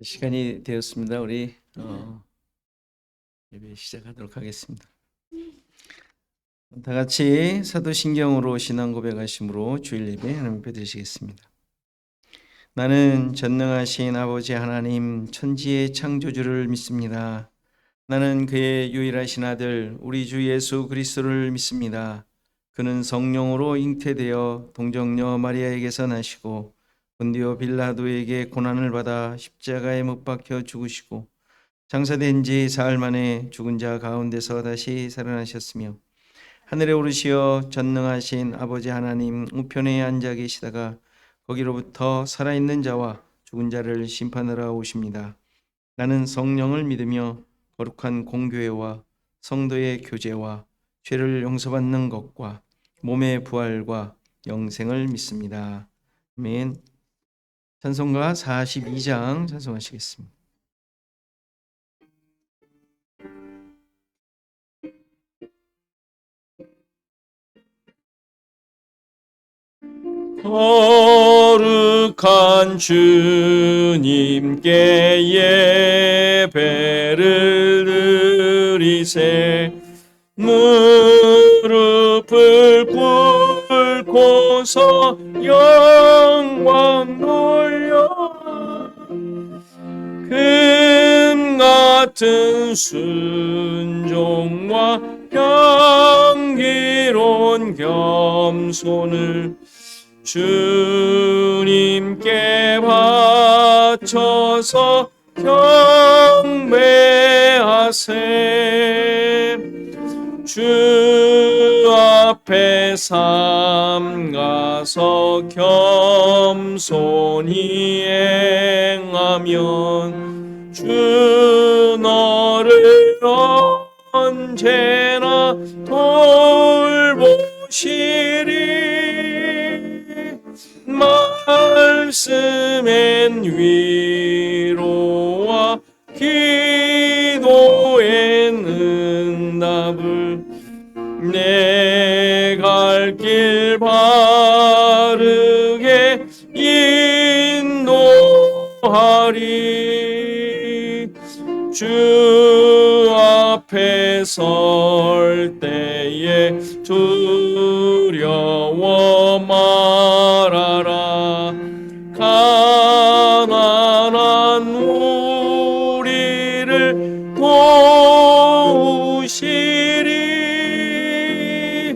시간이 되었습니다. 우리 예배 시작하도록 하겠습니다. 다 같이 사도신경으로 신앙 고백하심으로 주일 예배 하나님 앞에 드리시겠습니다. 나는 전능하신 아버지 하나님 천지의 창조주를 믿습니다. 나는 그의 유일하신 아들 우리 주 예수 그리스도를 믿습니다. 그는 성령으로 잉태되어 동정녀 마리아에게서 나시고 본디오 빌라도에게 고난을 받아 십자가에 못 박혀 죽으시고 장사된 지 사흘 만에 죽은 자 가운데서 다시 살아나셨으며 하늘에 오르시어 전능하신 아버지 하나님 우편에 앉아 계시다가 거기로부터 살아있는 자와 죽은 자를 심판하러 오십니다. 나는 성령을 믿으며 거룩한 공교회와 성도의 교제와 죄를 용서받는 것과 몸의 부활과 영생을 믿습니다. 아멘. 찬송가 42장 찬송하시겠습니다. 거룩한 주님께 예배를 드리세 무릎을 꿇고서 영광 돌려 금 같은 순종과 향기로운 겸손을 주님께 바쳐서 경배하세 주 앞에 삼가서 겸손히 행하면 주 너를 언제나 돌보시리 말씀엔 위로와 기도엔 응답을 내 갈 길 바르게 인도하리 주 앞에 설 때에 두려워 말아라 가난한 우리를 도우시리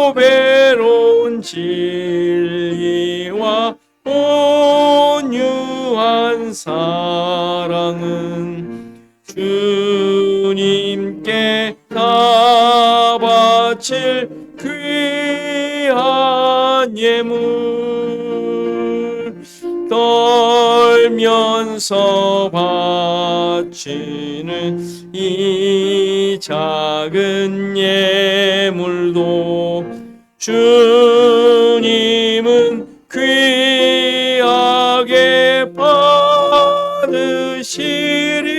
보배로운 진리와 온유한 사랑은 주님께 다 바칠 귀한 예물 떨면서 바치는 이 작은 예물도 주님은 귀하게 받으시리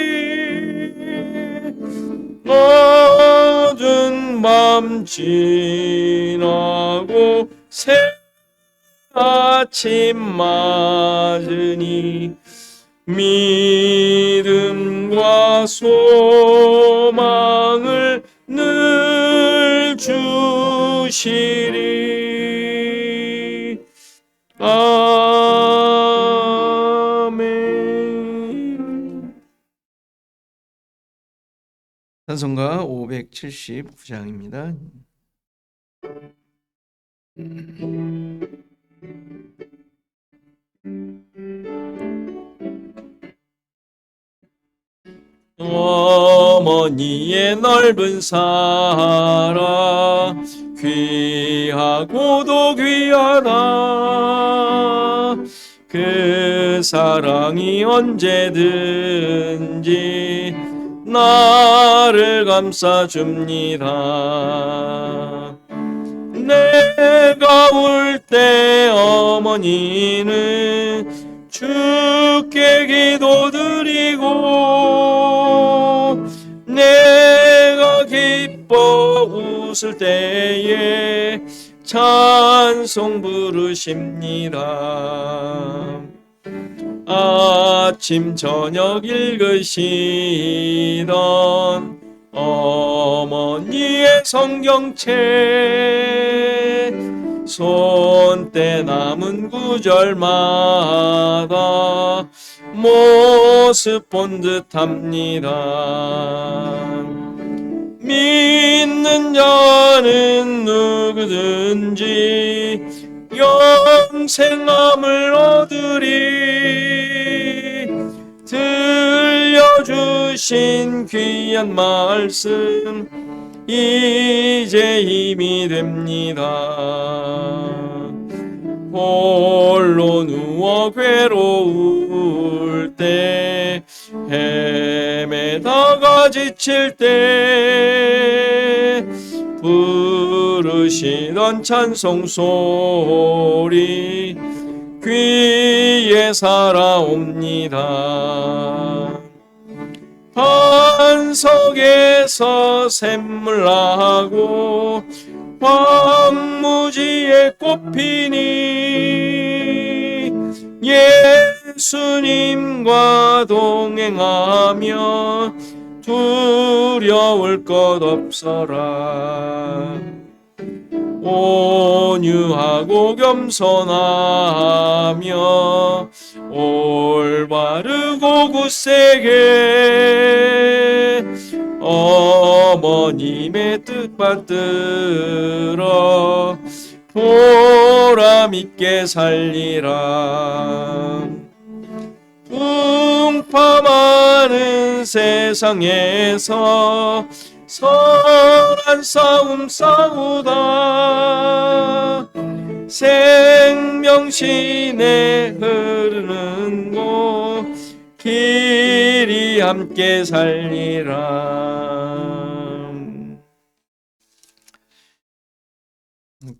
어두운 밤 지나고 새 아침 맞으니 믿음과 소망을 늘 주시리 아멘. 찬송가 579장입니다. 어머니의 넓은 사랑 귀하고도 귀하다 그 사랑이 언제든지 나를 감싸줍니다 내가 울 때 어머니는 주께 기도드리고 내가 기뻐 웃을 때에 찬송 부르십니다 아침 저녁 읽으시던 어머니의 성경책 손때 남은 구절마다 모습 본 듯합니다. 믿는 자는 누구든지 영생함을 얻으리. 들려주신 귀한 말씀 이제 힘이 됩니다. 홀로 누워 괴로울 때 헤매다가 지칠 때 부르시던 찬송 소리 귀에 살아옵니다. 반석에서 샘물 나고 황무지에 꽃피니 예수님과 동행하며 두려울 것 없어라. 온유하고 겸손하며 올바르고 굳세게 어머님의 뜻 받들어 보람있게 살리라. 풍파 많은 세상에서 선한 싸움 싸우다 생명신에 흐르는 곳 길이 함께 살리라.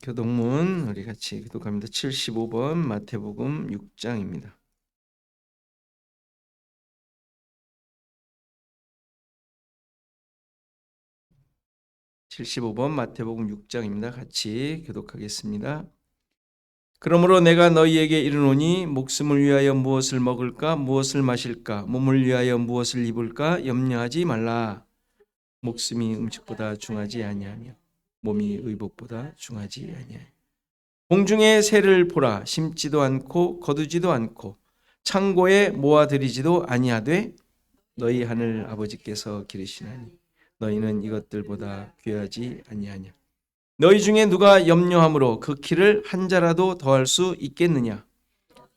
교독문 우리 같이 교독합니다. 75번 마태복음 6장입니다. 75번 마태복음 6장입니다. 같이 교독하겠습니다. 그러므로 내가 너희에게 이르노니 목숨을 위하여 무엇을 먹을까 무엇을 마실까 몸을 위하여 무엇을 입을까 염려하지 말라. 목숨이 음식보다 중하지 아니하며 몸이 의복보다 중하지 아니하며 공중의 새를 보라. 심지도 않고 거두지도 않고 창고에 모아들이지도 아니하되 너희 하늘 아버지께서 기르시나니 너희는 이것들보다 귀하지 아니하냐. 너희 중에 누가 염려함으로 그 키를 한 자라도 더할 수 있겠느냐.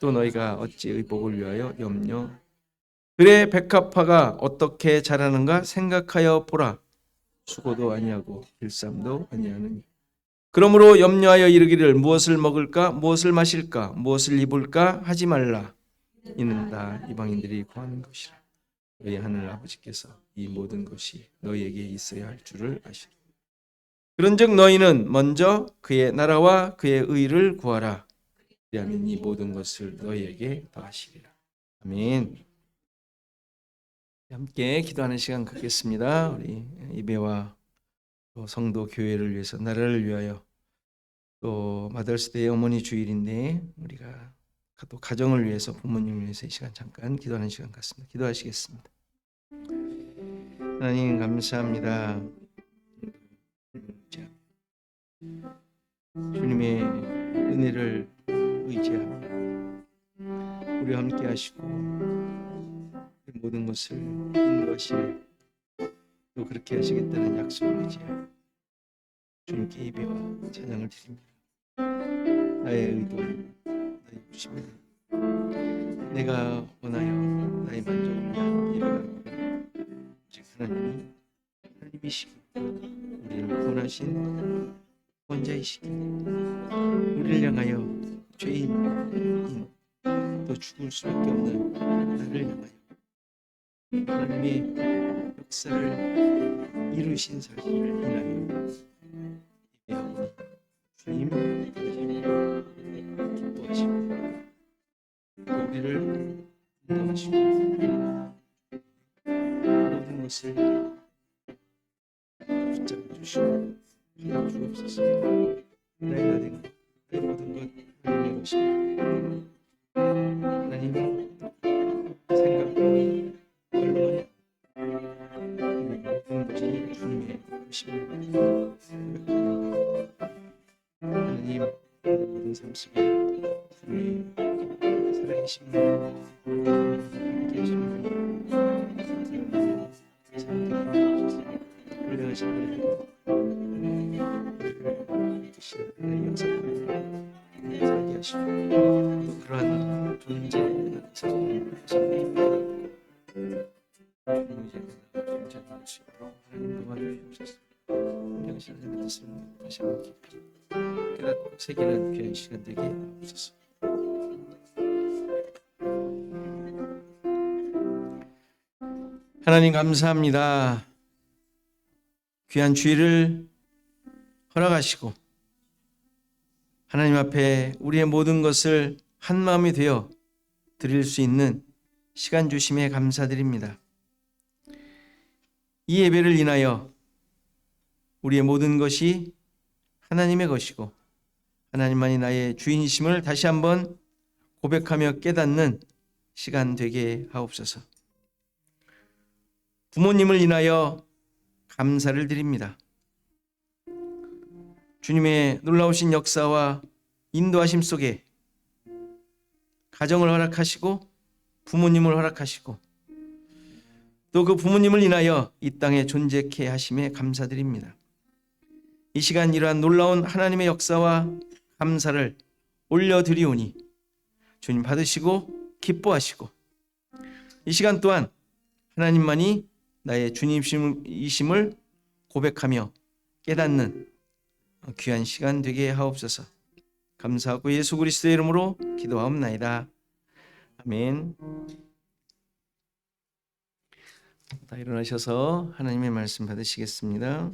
또 너희가 어찌 의복을 위하여 염려. 그래 백합화가 어떻게 자라는가 생각하여 보라. 수고도 아니하고 일삼도 아니하느니. 그러므로 염려하여 이르기를 무엇을 먹을까 무엇을 마실까 무엇을 입을까 하지 말라. 이는 다 이방인들이 구하는 것이라. 너희 하늘 아버지께서 이 모든 것이 너희에게 있어야 할 줄을 아시라. 그런즉 너희는 먼저 그의 나라와 그의 의를 구하라. 그리하면 이 모든 것을 너희에게 더하시리라. 아멘. 함께 기도하는 시간 갖겠습니다. 우리 이배와 또 성도 교회를 위해서 나라를 위하여 또 마더스데이 어머니 주일인데 우리가 또 가정을 위해서 부모님을 위해서 이 시간 잠깐 기도하는 시간 갖습니다. 기도하시겠습니다. 하나님 감사합니다. 주님의 은혜를 의지하며 우리와 함께 하시고 모든 것을 인도하시네. 또 그렇게 하시겠다는 약속을 의지하여 주님께 예배와 찬양을 드립니다. 나의 의도는 나의 부심이다. 내가 원하여 나의 만족을 위한 예배가 오직 하나님이시고 우리를 구원하신 원자이시기에 우리를 향하여 죄인인 또 죽을 수밖에 없는 나를 향하여 하나님의 역사를 이루신 사실을 인하여 예배하오니 주님 기뻐하시고 우리를 인도하시고 모든 것을 붙잡아 주시고 허락 주옵소서. 나의 나된 것, 나의 모든 것 하나님의 것입니다. 하나님 살아계신 분, 계신 분, 훌륭하신 분의 역사를 살게 하시고 또 그러한 존재는 성령입니다. 존재할 수 있도록 하나님 도와주시옵소서. 성령 시간을 믿었으면 다시 한번 깊이 깨닫고 새기는 귀한 시간 되게 하옵소서. 하나님 감사합니다. 귀한 주일을 허락하시고 하나님 앞에 우리의 모든 것을 한마음이 되어 드릴 수 있는 시간 주심에 감사드립니다. 이 예배를 인하여 우리의 모든 것이 하나님의 것이고 하나님만이 나의 주인이심을 다시 한번 고백하며 깨닫는 시간 되게 하옵소서. 부모님을 인하여 감사를 드립니다. 주님의 놀라우신 역사와 인도하심 속에 가정을 허락하시고 부모님을 허락하시고 또 그 부모님을 인하여 이 땅에 존재케 하심에 감사드립니다. 이 시간 이러한 놀라운 하나님의 역사와 감사를 올려드리오니 주님 받으시고 기뻐하시고 이 시간 또한 하나님만이 나의 주님이심을 고백하며 깨닫는 귀한 시간 되게 하옵소서. 감사하고 예수 그리스도의 이름으로 기도하옵나이다. 아멘. 다 일어나셔서 하나님의 말씀 받으시겠습니다.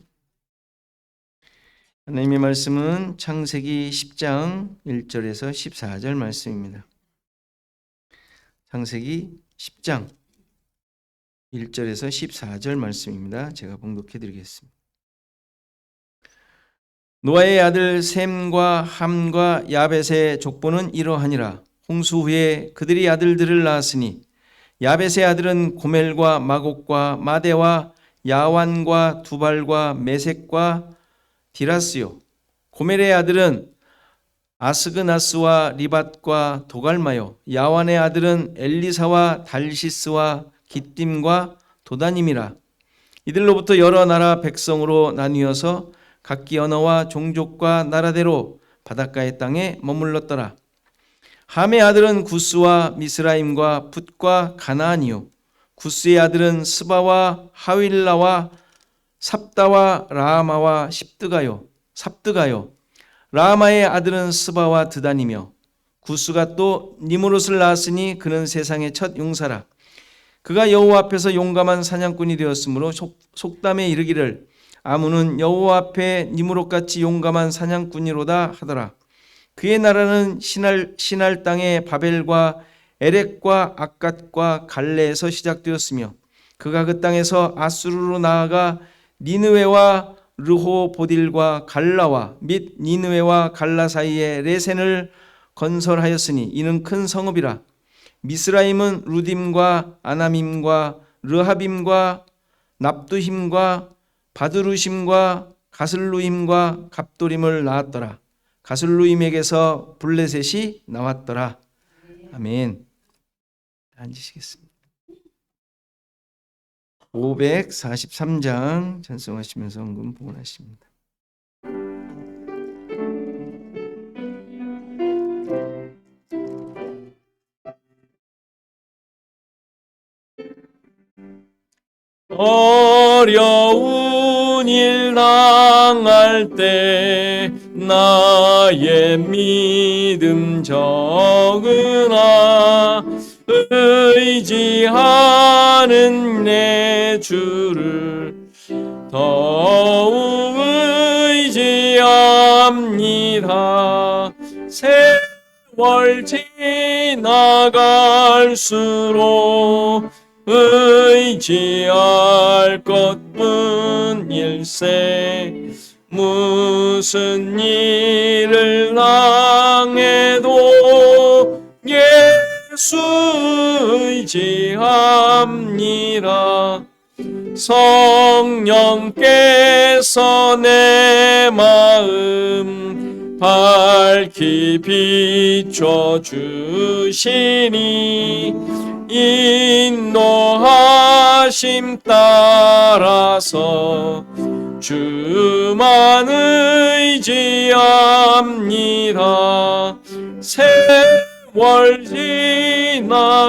하나님의 말씀은 창세기 10장 1절에서 14절 말씀입니다. 창세기 10장 1절에서 14절 말씀입니다. 제가 봉독해 드리겠습니다. 노아의 아들 셈과 함과 야벳의 족보는 이러하니라. 홍수 후에 그들이 아들들을 낳았으니 야벳의 아들은 고멜과 마곡과 마대와 야완과 두발과 메색과 디라스요. 고멜의 아들은 아스그나스와 리밧과 도갈마요. 야완의 아들은 엘리사와 달시스와 기띔과 도다님이라. 이들로부터 여러 나라 백성으로 나뉘어서 각기 언어와 종족과 나라대로 바닷가의 땅에 머물렀더라. 함의 아들은 구스와 미스라임과 붓과 가나안이요. 구스의 아들은 스바와 하윌라와 삽다와 라마와 삽드가요. 라마의 아들은 스바와 드단이며 구스가 또 니무롯을 낳았으니 그는 세상의 첫 용사라. 그가 여호와 앞에서 용감한 사냥꾼이 되었으므로 속담에 이르기를 아문은 여호와 앞에 니무롯같이 용감한 사냥꾼이로다 하더라. 그의 나라는 신할 땅의 바벨과 에렉과 악갓과 갈레에서 시작되었으며 그가 그 땅에서 아수르로 나아가 니느웨와 르호보딜과 갈라와 및 니느웨와 갈라 사이에 레센을 건설하였으니 이는 큰 성읍이라. 미스라임은 루딤과 아나밈과 르하빔과 납두힘과 바드루심과 가슬루임과 갑도림을 낳았더라. 가슬루임에게서 블레셋이 나왔더라. 아멘. 앉으시겠습니다. 543장 찬송하시면서 헌금 봉헌하십니다. 어려운 일 당할 때 나의 믿음 적으나 의지하는 내 주를 더욱 의지합니다. 세월 지나갈수록 의지할 것뿐일세. 무슨 일을 당해도 예수 의지합니다. 성령께서 내 마음 밝히 비춰 주시니 인도하심 따라서 주만 의지합니다. 세월 지나갈수록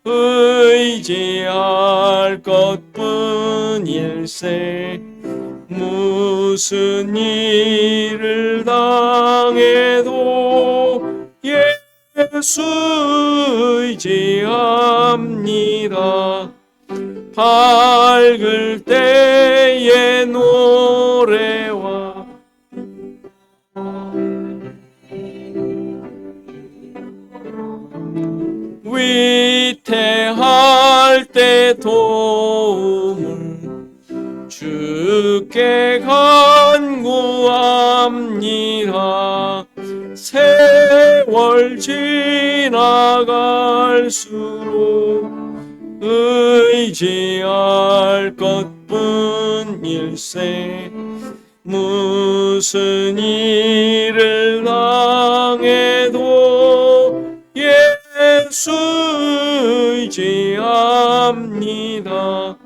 의지할 것뿐일세. 무슨 일을 당해도 예수 의지합니다. 밝을 때의 노래와 위태할 때 도움을 주께 간구합니다. 세월 지나갈수록 의지할 것뿐일세. 무슨 일을 당해도 예수 의지합니다.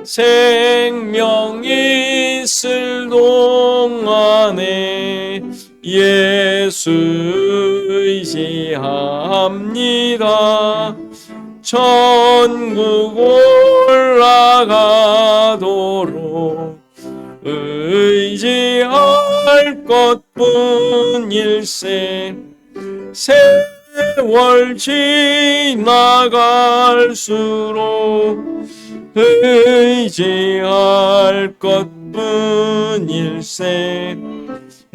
생명 있을 동안에 예수 의지합니다. 천국 올라가도록 의지할 것뿐일세. 세월 지나갈수록 의지할 것뿐일세.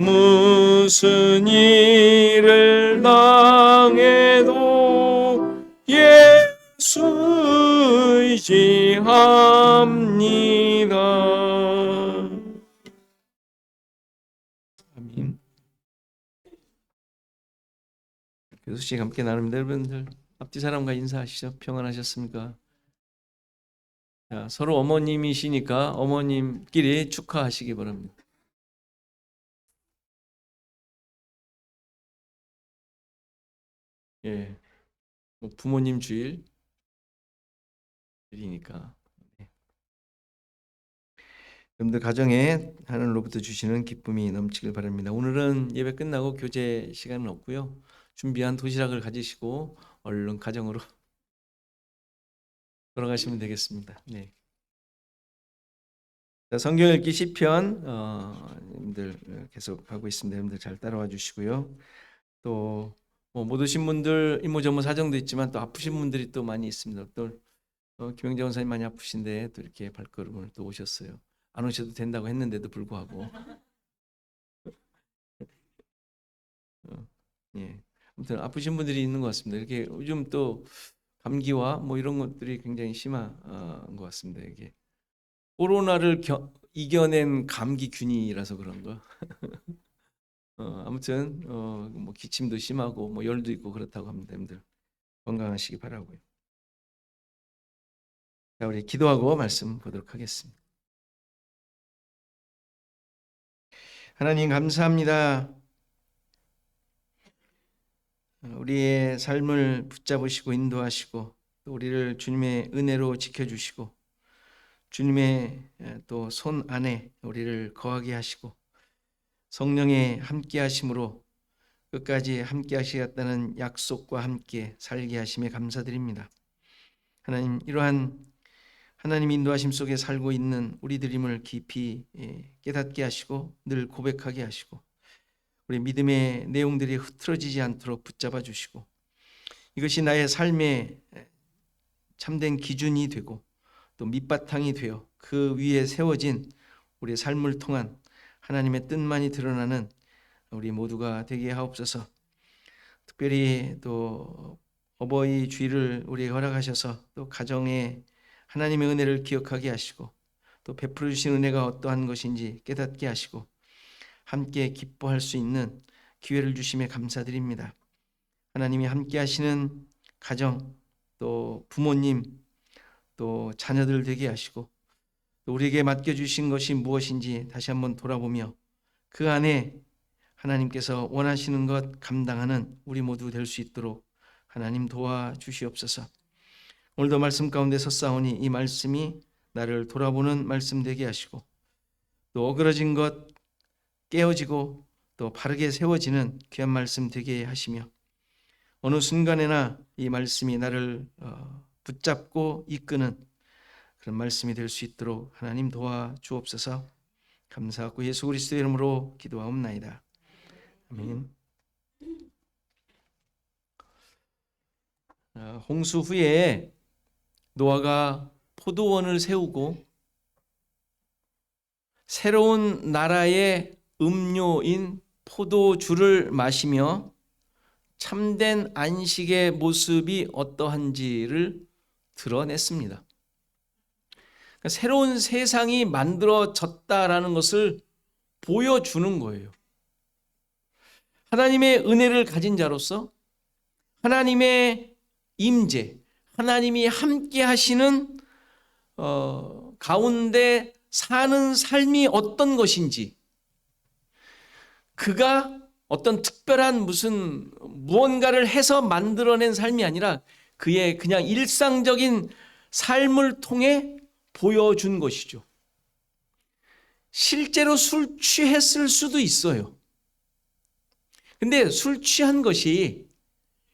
무슨 일을 당해도 예수 의지합니다. 아멘. 교수씨가 함께 나눕니다. 여러분들 앞뒤 사람과 인사하시죠. 평안하셨습니까? 자, 서로 어머님이시니까 어머님끼리 축하하시기 바랍니다. 예, 뭐 부모님 주일이니까. 여러분들 가정에 하늘로부터 주시는 기쁨이 넘치길 바랍니다. 오늘은 예배 끝나고 교제 시간은 없고요. 준비한 도시락을 가지시고 얼른 가정으로 돌아가시면 되겠습니다. 네. 자, 성경 읽기 시편 여러분들 계속 하고 있습니다. 여러분들 잘 따라와 주시고요. 또 못 오신 분들 이모저모 사정도 있지만 또 아프신 분들이 또 많이 있습니다. 또 김영재 원사님 많이 아프신데 또 이렇게 발걸음을 또 오셨어요. 안 오셔도 된다고 했는데도 불구하고 예. 아무튼 아프신 분들이 있는 것 같습니다. 이렇게 요즘 또 감기와 뭐 이런 것들이 굉장히 심한 것 같습니다. 이게 코로나를 이겨낸 감기균이라서 그런 거. 아무튼 뭐 기침도 심하고 뭐 열도 있고 그렇다고 합니다. 여러분들 건강하시기 바라고요. 자, 우리 기도하고 말씀 보도록 하겠습니다. 하나님 감사합니다. 우리의 삶을 붙잡으시고 인도하시고 또 우리를 주님의 은혜로 지켜주시고 주님의 또 손 안에 우리를 거하게 하시고 성령의 함께 하심으로 끝까지 함께 하시겠다는 약속과 함께 살게 하심에 감사드립니다. 하나님, 이러한 하나님 인도하심 속에 살고 있는 우리들임을 깊이 깨닫게 하시고 늘 고백하게 하시고 우리 믿음의 내용들이 흐트러지지 않도록 붙잡아 주시고 이것이 나의 삶의 참된 기준이 되고 또 밑바탕이 되어 그 위에 세워진 우리의 삶을 통한 하나님의 뜻만이 드러나는 우리 모두가 되게 하옵소서. 특별히 또 어버이 주일을 우리에게 허락하셔서 또 가정에 하나님의 은혜를 기억하게 하시고 또 베풀어 주신 은혜가 어떠한 것인지 깨닫게 하시고 함께 기뻐할 수 있는 기회를 주심에 감사드립니다. 하나님이 함께 하시는 가정 또 부모님 또 자녀들 되게 하시고 또 우리에게 맡겨주신 것이 무엇인지 다시 한번 돌아보며 그 안에 하나님께서 원하시는 것 감당하는 우리 모두 될 수 있도록 하나님 도와주시옵소서. 오늘도 말씀 가운데 섰사오니 이 말씀이 나를 돌아보는 말씀 되게 하시고 또 어그러진 것 깨어지고 또 바르게 세워지는 귀한 말씀 되게 하시며 어느 순간에나 이 말씀이 나를 붙잡고 이끄는 그런 말씀이 될 수 있도록 하나님 도와주옵소서. 감사하고 예수 그리스도의 이름으로 기도하옵나이다. 아멘. 홍수 후에 노아가 포도원을 세우고 새로운 나라의 음료인 포도주를 마시며 참된 안식의 모습이 어떠한지를 드러냈습니다. 그러니까 새로운 세상이 만들어졌다라는 것을 보여주는 거예요. 하나님의 은혜를 가진 자로서 하나님의 임재, 하나님이 함께 하시는 가운데 사는 삶이 어떤 것인지, 그가 어떤 특별한 무언가를 해서 만들어낸 삶이 아니라 그의 그냥 일상적인 삶을 통해 보여준 것이죠. 실제로 술 취했을 수도 있어요. 근데 술 취한 것이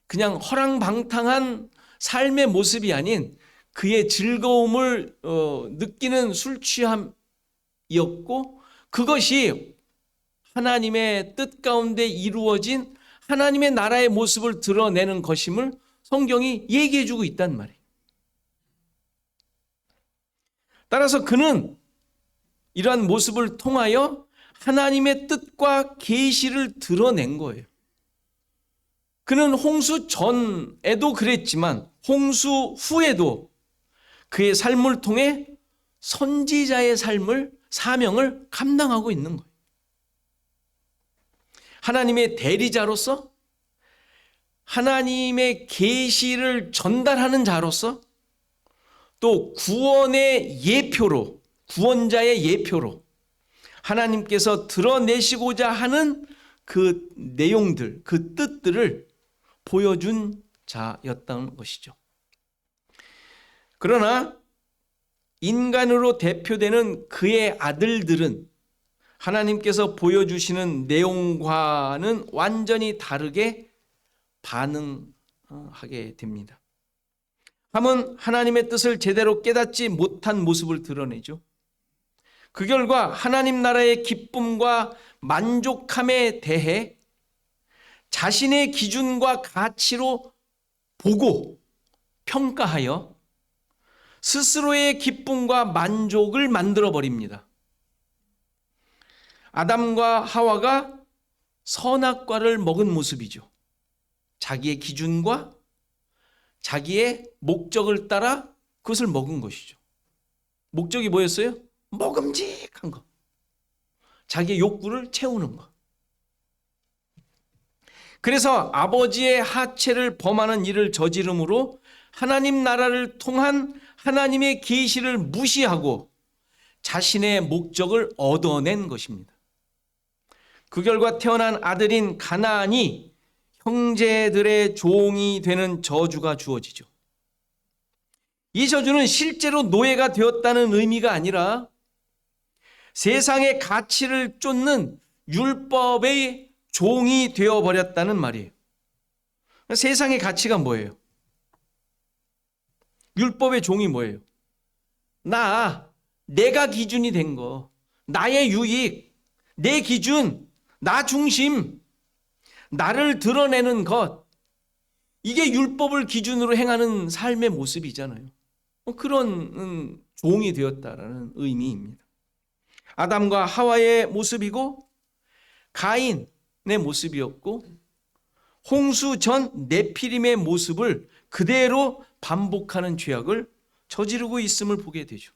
그냥 허랑방탕한 삶의 모습이 아닌 그의 즐거움을 느끼는 술 취함이었고, 그것이 하나님의 뜻 가운데 이루어진 하나님의 나라의 모습을 드러내는 것임을 성경이 얘기해 주고 있단 말이에요. 따라서 그는 이러한 모습을 통하여 하나님의 뜻과 계시를 드러낸 거예요. 그는 홍수 전에도 그랬지만 홍수 후에도 그의 삶을 통해 선지자의 사명을 감당하고 있는 거예요. 하나님의 대리자로서, 하나님의 계시를 전달하는 자로서, 또 구원의 예표로, 구원자의 예표로 하나님께서 드러내시고자 하는 그 내용들, 그 뜻들을 보여준 자였던 것이죠. 그러나 인간으로 대표되는 그의 아들들은 하나님께서 보여주시는 내용과는 완전히 다르게 반응하게 됩니다. 함은 하나님의 뜻을 제대로 깨닫지 못한 모습을 드러내죠. 그 결과 하나님 나라의 기쁨과 만족함에 대해 자신의 기준과 가치로 보고 평가하여 스스로의 기쁨과 만족을 만들어 버립니다. 아담과 하와가 선악과를 먹은 모습이죠. 자기의 기준과 자기의 목적을 따라 그것을 먹은 것이죠. 목적이 뭐였어요? 먹음직한 것. 자기의 욕구를 채우는 것. 그래서 아버지의 하체를 범하는 일을 저지름으로 하나님 나라를 통한 하나님의 계시를 무시하고 자신의 목적을 얻어낸 것입니다. 그 결과 태어난 아들인 가나안이 형제들의 종이 되는 저주가 주어지죠. 이 저주는 실제로 노예가 되었다는 의미가 아니라 세상의 가치를 쫓는 율법의 종이 되어버렸다는 말이에요. 세상의 가치가 뭐예요? 율법의 종이 뭐예요? 내가 기준이 된 거, 나의 유익, 내 기준, 나 중심, 나를 드러내는 것, 이게 율법을 기준으로 행하는 삶의 모습이잖아요. 그런 종이 되었다라는 의미입니다. 아담과 하와의 모습이고 가인의 모습이었고 홍수 전 네피림의 모습을 그대로 반복하는 죄악을 저지르고 있음을 보게 되죠.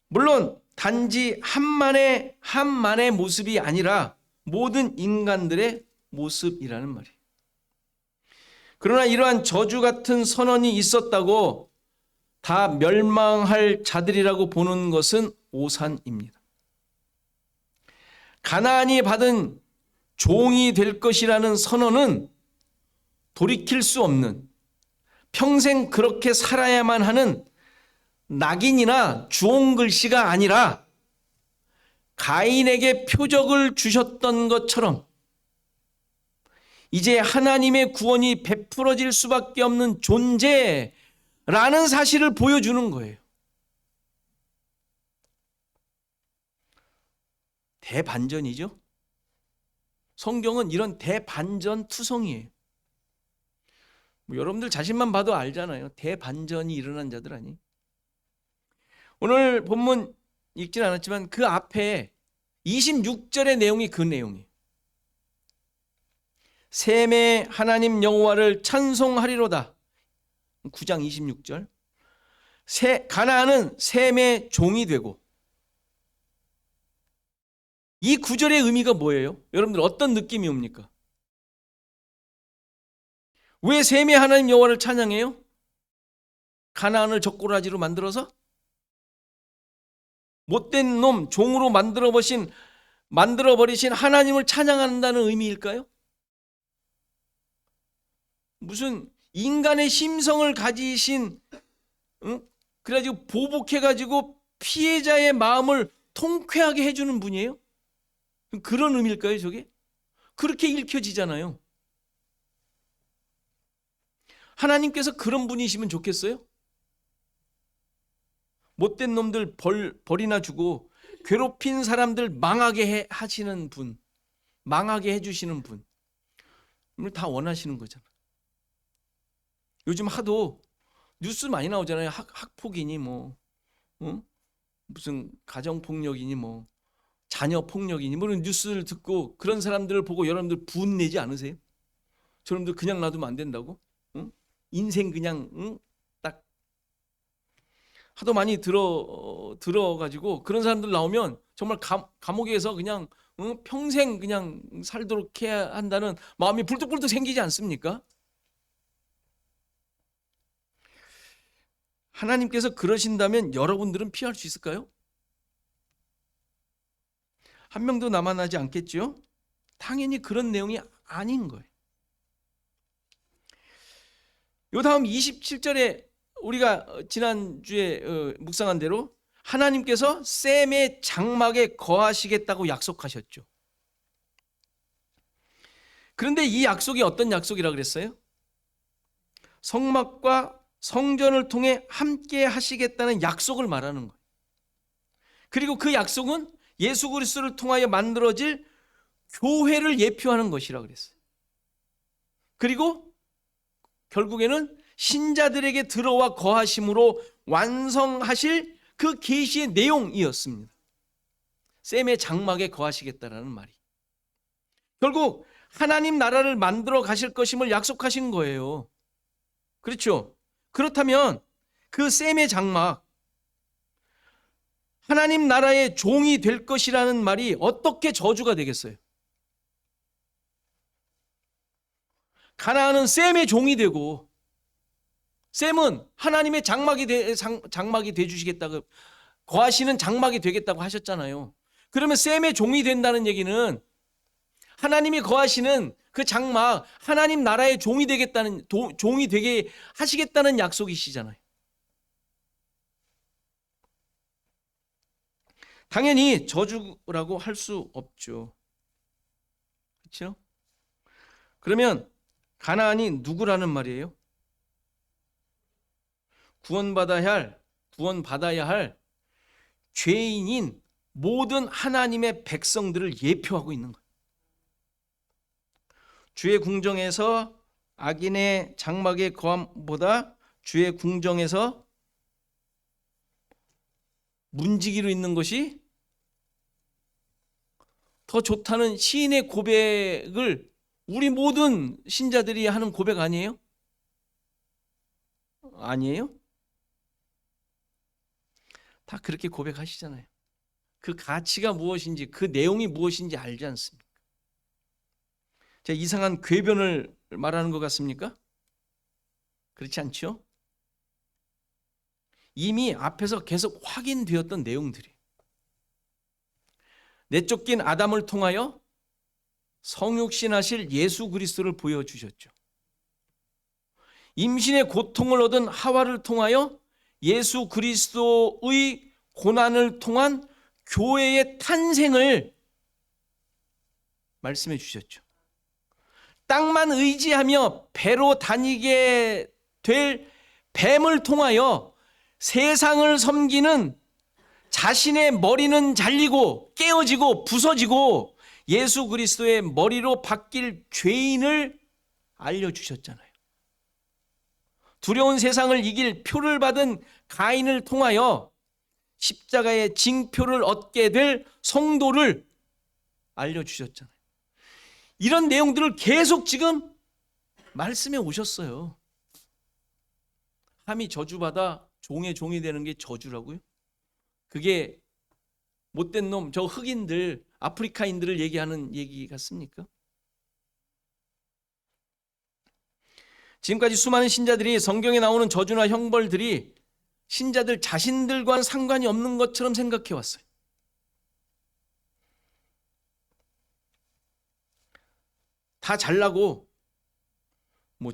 물론 단지 한만의 모습이 아니라 모든 인간들의 모습이라는 말이에요. 그러나 이러한 저주 같은 선언이 있었다고 다 멸망할 자들이라고 보는 것은 오산입니다. 가나안이 받은 종이 될 것이라는 선언은 돌이킬 수 없는, 평생 그렇게 살아야만 하는 낙인이나 주홍글씨가 아니라 가인에게 표적을 주셨던 것처럼 이제 하나님의 구원이 베풀어질 수밖에 없는 존재라는 사실을 보여주는 거예요. 대반전이죠. 성경은 이런 대반전 투성이에요. 여러분들 자신만 봐도 알잖아요. 대반전이 일어난 자들 아니. 오늘 본문 읽진 않았지만 그 앞에 26절의 내용이 그 내용이에요. 셈의 하나님 여호와를 찬송하리로다. 9장 26절. 가나안은 셈의 종이 되고, 이 구절의 의미가 뭐예요? 여러분들 어떤 느낌이 옵니까? 왜 셈의 하나님 여호와를 찬양해요? 가나안을 젓고라지로 만들어서? 못된 놈, 종으로 만들어버리신 하나님을 찬양한다는 의미일까요? 무슨 인간의 심성을 가지신, 그래가지고 보복해가지고 피해자의 마음을 통쾌하게 해주는 분이에요? 그런 의미일까요, 저게? 그렇게 읽혀지잖아요. 하나님께서 그런 분이시면 좋겠어요? 못된 놈들 벌이나 주고 괴롭힌 사람들 망하게 하시는 분, 망하게 해주시는 분, 다 원하시는 거잖아. 요즘 하도 뉴스 많이 나오잖아요. 학폭이니 무슨 가정폭력이니 자녀폭력이니 그런 뉴스를 듣고 그런 사람들을 보고 여러분들 분내지 않으세요? 저놈들 그냥 놔두면 안 된다고? 인생 그냥 딱 하도 많이 들어가지고 그런 사람들 나오면 정말 감옥에서 그냥 평생 그냥 살도록 해야 한다는 마음이 불뚝불뚝 생기지 않습니까? 하나님께서 그러신다면 여러분들은 피할 수 있을까요? 한 명도 남아나지 않겠죠? 당연히 그런 내용이 아닌 거예요. 요 다음 27절에 우리가 지난주에 묵상한 대로 하나님께서 셈의 장막에 거하시겠다고 약속하셨죠. 그런데 이 약속이 어떤 약속이라 그랬어요? 성막과 성전을 통해 함께 하시겠다는 약속을 말하는 거예요. 그리고 그 약속은 예수 그리스도를 통하여 만들어질 교회를 예표하는 것이라 그랬어요. 그리고 결국에는 신자들에게 들어와 거하심으로 완성하실 그 계시의 내용이었습니다. 셈의 장막에 거하시겠다라는 말이. 결국 하나님 나라를 만들어 가실 것임을 약속하신 거예요. 그렇죠? 그렇다면 그 셈의 장막, 하나님 나라의 종이 될 것이라는 말이 어떻게 저주가 되겠어요? 가나안은 셈의 종이 되고 셈은 하나님의 장막이 돼 주시겠다고, 거하시는 장막이 되겠다고 하셨잖아요. 그러면 셈의 종이 된다는 얘기는 하나님이 거하시는 그 장막, 하나님 나라의 종이 되게 하시겠다는 약속이시잖아요. 당연히 저주라고 할 수 없죠. 그렇죠? 그러면 가나안이 누구라는 말이에요? 구원받아야 할 죄인인 모든 하나님의 백성들을 예표하고 있는 거예요. 주의 궁정에서 악인의 장막에 거함보다 주의 궁정에서 문지기로 있는 것이 더 좋다는 시인의 고백을 우리 모든 신자들이 하는 고백 아니에요? 아니에요? 다 그렇게 고백하시잖아요. 그 가치가 무엇인지, 그 내용이 무엇인지 알지 않습니까? 제가 이상한 궤변을 말하는 것 같습니까? 그렇지 않죠? 이미 앞에서 계속 확인되었던 내용들이. 내쫓긴 아담을 통하여 성육신하실 예수 그리스도를 보여주셨죠. 임신의 고통을 얻은 하와를 통하여 예수 그리스도의 고난을 통한 교회의 탄생을 말씀해 주셨죠. 땅만 의지하며 배로 다니게 될 뱀을 통하여 세상을 섬기는 자신의 머리는 잘리고 깨어지고 부서지고 예수 그리스도의 머리로 바뀔 죄인을 알려주셨잖아요. 두려운 세상을 이길 표를 받은 가인을 통하여 십자가의 징표를 얻게 될 성도를 알려주셨잖아요. 이런 내용들을 계속 지금 말씀해 오셨어요. 함이 저주받아 종의 종이 되는 게 저주라고요? 그게 못된 놈, 저 흑인들, 아프리카인들을 얘기하는 얘기 같습니까? 지금까지 수많은 신자들이 성경에 나오는 저주나 형벌들이 신자들 자신들과는 상관이 없는 것처럼 생각해 왔어요. 다 잘나고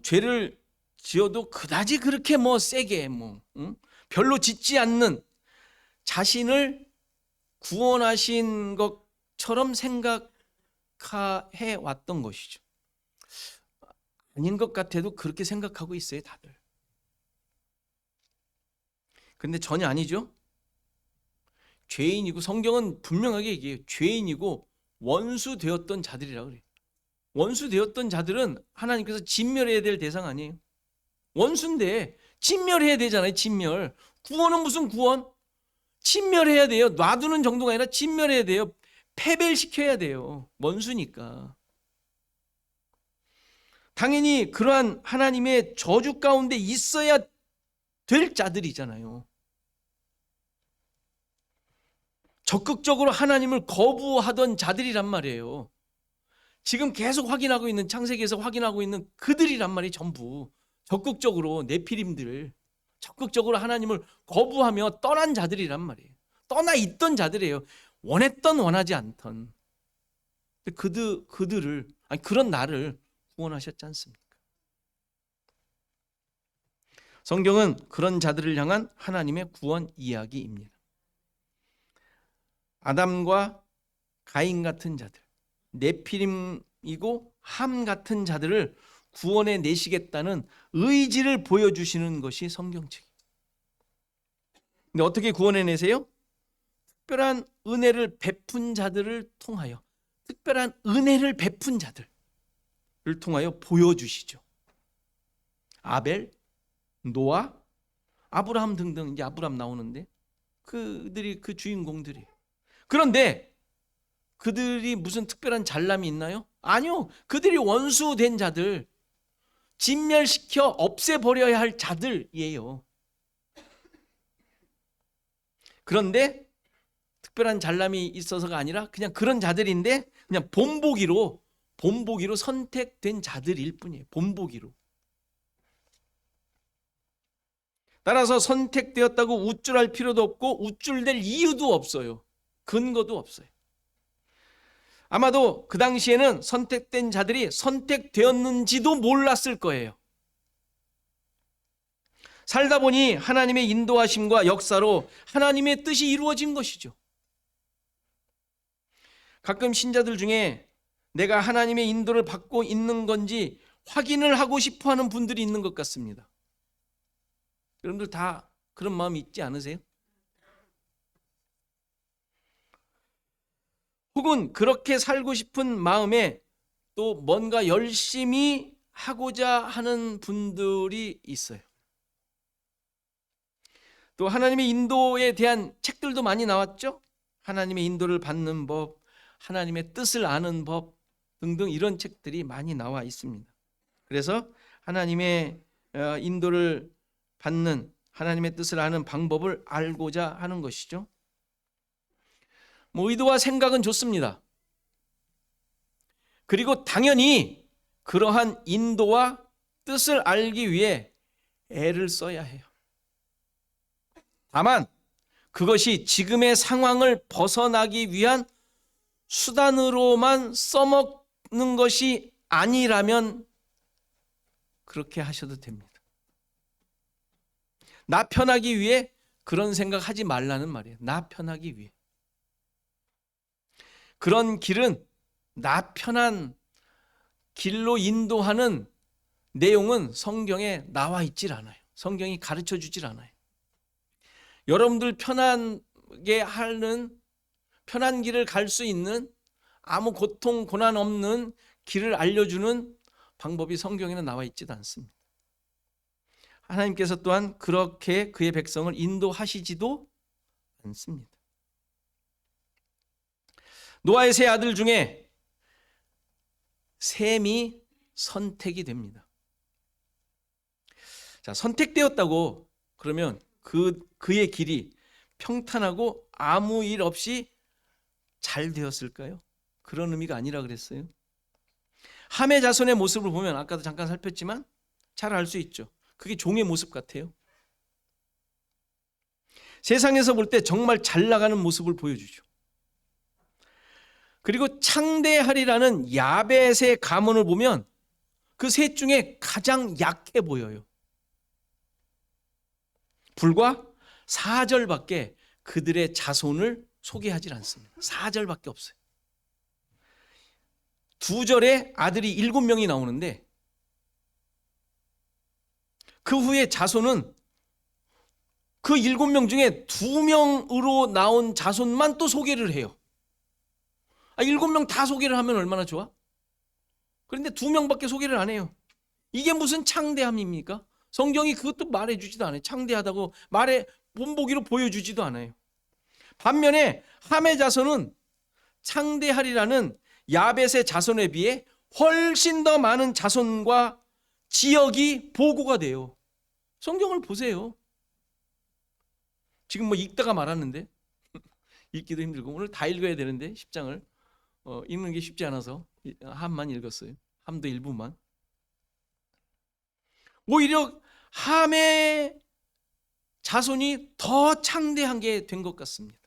죄를 지어도 그다지 그렇게 세게 별로 짓지 않는 자신을 구원하신 것처럼 생각해 왔던 것이죠. 아닌 것 같아도 그렇게 생각하고 있어요, 다들. 근데 전혀 아니죠. 죄인이고, 성경은 분명하게 얘기해요. 죄인이고 원수 되었던 자들이라고 그래요. 원수 되었던 자들은 하나님께서 진멸해야 될 대상 아니에요. 원수인데 진멸해야 되잖아요. 진멸. 구원은 무슨 구원? 진멸해야 돼요. 놔두는 정도가 아니라 진멸해야 돼요. 패배시켜야 돼요. 원수니까. 당연히 그러한 하나님의 저주 가운데 있어야 될 자들이잖아요. 적극적으로 하나님을 거부하던 자들이란 말이에요. 지금 계속 확인하고 있는, 창세기에서 확인하고 있는 그들이란 말이에요. 전부 적극적으로, 네피림들 적극적으로 하나님을 거부하며 떠난 자들이란 말이에요. 떠나 있던 자들이에요. 원했던 원하지 않던. 그들을, 그런 나를 구원하셨지 않습니까? 성경은 그런 자들을 향한 하나님의 구원 이야기입니다. 아담과 가인 같은 자들, 네피림이고 함 같은 자들을 구원해 내시겠다는 의지를 보여주시는 것이 성경책이에요. 근데 어떻게 구원해 내세요? 특별한 은혜를 베푼 자들을 통하여, 특별한 은혜를 베푼 자들을 통하여 보여주시죠. 아벨, 노아, 아브라함 등등, 이제 아브라함 나오는데 그들이 그 주인공들이에요. 그런데 그들이 무슨 특별한 잘남이 있나요? 아니요. 그들이 원수된 자들, 진멸시켜 없애버려야 할 자들이에요. 그런데 특별한 잘남이 있어서가 아니라 그냥 그런 자들인데 그냥 본보기로 선택된 자들일 뿐이에요. 본보기로. 따라서 선택되었다고 우쭐할 필요도 없고 우쭐댈 이유도 없어요. 근거도 없어요. 아마도 그 당시에는 선택된 자들이 선택되었는지도 몰랐을 거예요. 살다 보니 하나님의 인도하심과 역사로 하나님의 뜻이 이루어진 것이죠. 가끔 신자들 중에 내가 하나님의 인도를 받고 있는 건지 확인을 하고 싶어 하는 분들이 있는 것 같습니다. 여러분들 다 그런 마음이 있지 않으세요? 혹은 그렇게 살고 싶은 마음에 또 뭔가 열심히 하고자 하는 분들이 있어요. 또 하나님의 인도에 대한 책들도 많이 나왔죠? 하나님의 인도를 받는 법, 하나님의 뜻을 아는 법 등등 이런 책들이 많이 나와 있습니다. 그래서 하나님의 인도를 받는, 하나님의 뜻을 아는 방법을 알고자 하는 것이죠. 의도와 생각은 좋습니다. 그리고 당연히 그러한 인도와 뜻을 알기 위해 애를 써야 해요. 다만 그것이 지금의 상황을 벗어나기 위한 수단으로만 써먹는 것이 아니라면 그렇게 하셔도 됩니다. 나 편하기 위해 그런 생각하지 말라는 말이에요. 나 편하기 위해. 그런 길은 나 편한 길로 인도하는 내용은 성경에 나와 있질 않아요. 성경이 가르쳐 주질 않아요. 여러분들 편하게 하는, 편한 길을 갈 수 있는, 아무 고통 고난 없는 길을 알려주는 방법이 성경에는 나와 있지도 않습니다. 하나님께서 또한 그렇게 그의 백성을 인도하시지도 않습니다. 노아의 세 아들 중에 셈이 선택이 됩니다. 자, 선택되었다고 그러면 그의 길이 평탄하고 아무 일 없이 잘 되었을까요? 그런 의미가 아니라 그랬어요. 함의 자손의 모습을 보면 아까도 잠깐 살폈지만 잘 알 수 있죠. 그게 종의 모습 같아요. 세상에서 볼 때 정말 잘 나가는 모습을 보여주죠. 그리고 창대하리라는 야벳의 가문을 보면 그 셋 중에 가장 약해 보여요. 불과 4절밖에 그들의 자손을 소개하지 않습니다. 4절밖에 없어요. 2절에 아들이 7명이 나오는데 그 후에 자손은 그 7명 중에 2명으로 나온 자손만 또 소개를 해요. 7명 다 소개를 하면 얼마나 좋아? 그런데 2명밖에 소개를 안 해요. 이게 무슨 창대함입니까? 성경이 그것도 말해주지도 않아요. 창대하다고 본보기로 보여주지도 않아요. 반면에 함의 자손은 창대하리라는 야벳의 자손에 비해 훨씬 더 많은 자손과 지역이 보고가 돼요. 성경을 보세요. 지금 읽다가 말았는데 읽기도 힘들고 오늘 다 읽어야 되는데 10장을 읽는 게 쉽지 않아서 함만 읽었어요. 함도 일부만. 오히려 함의 자손이 더 창대한 게 된 것 같습니다.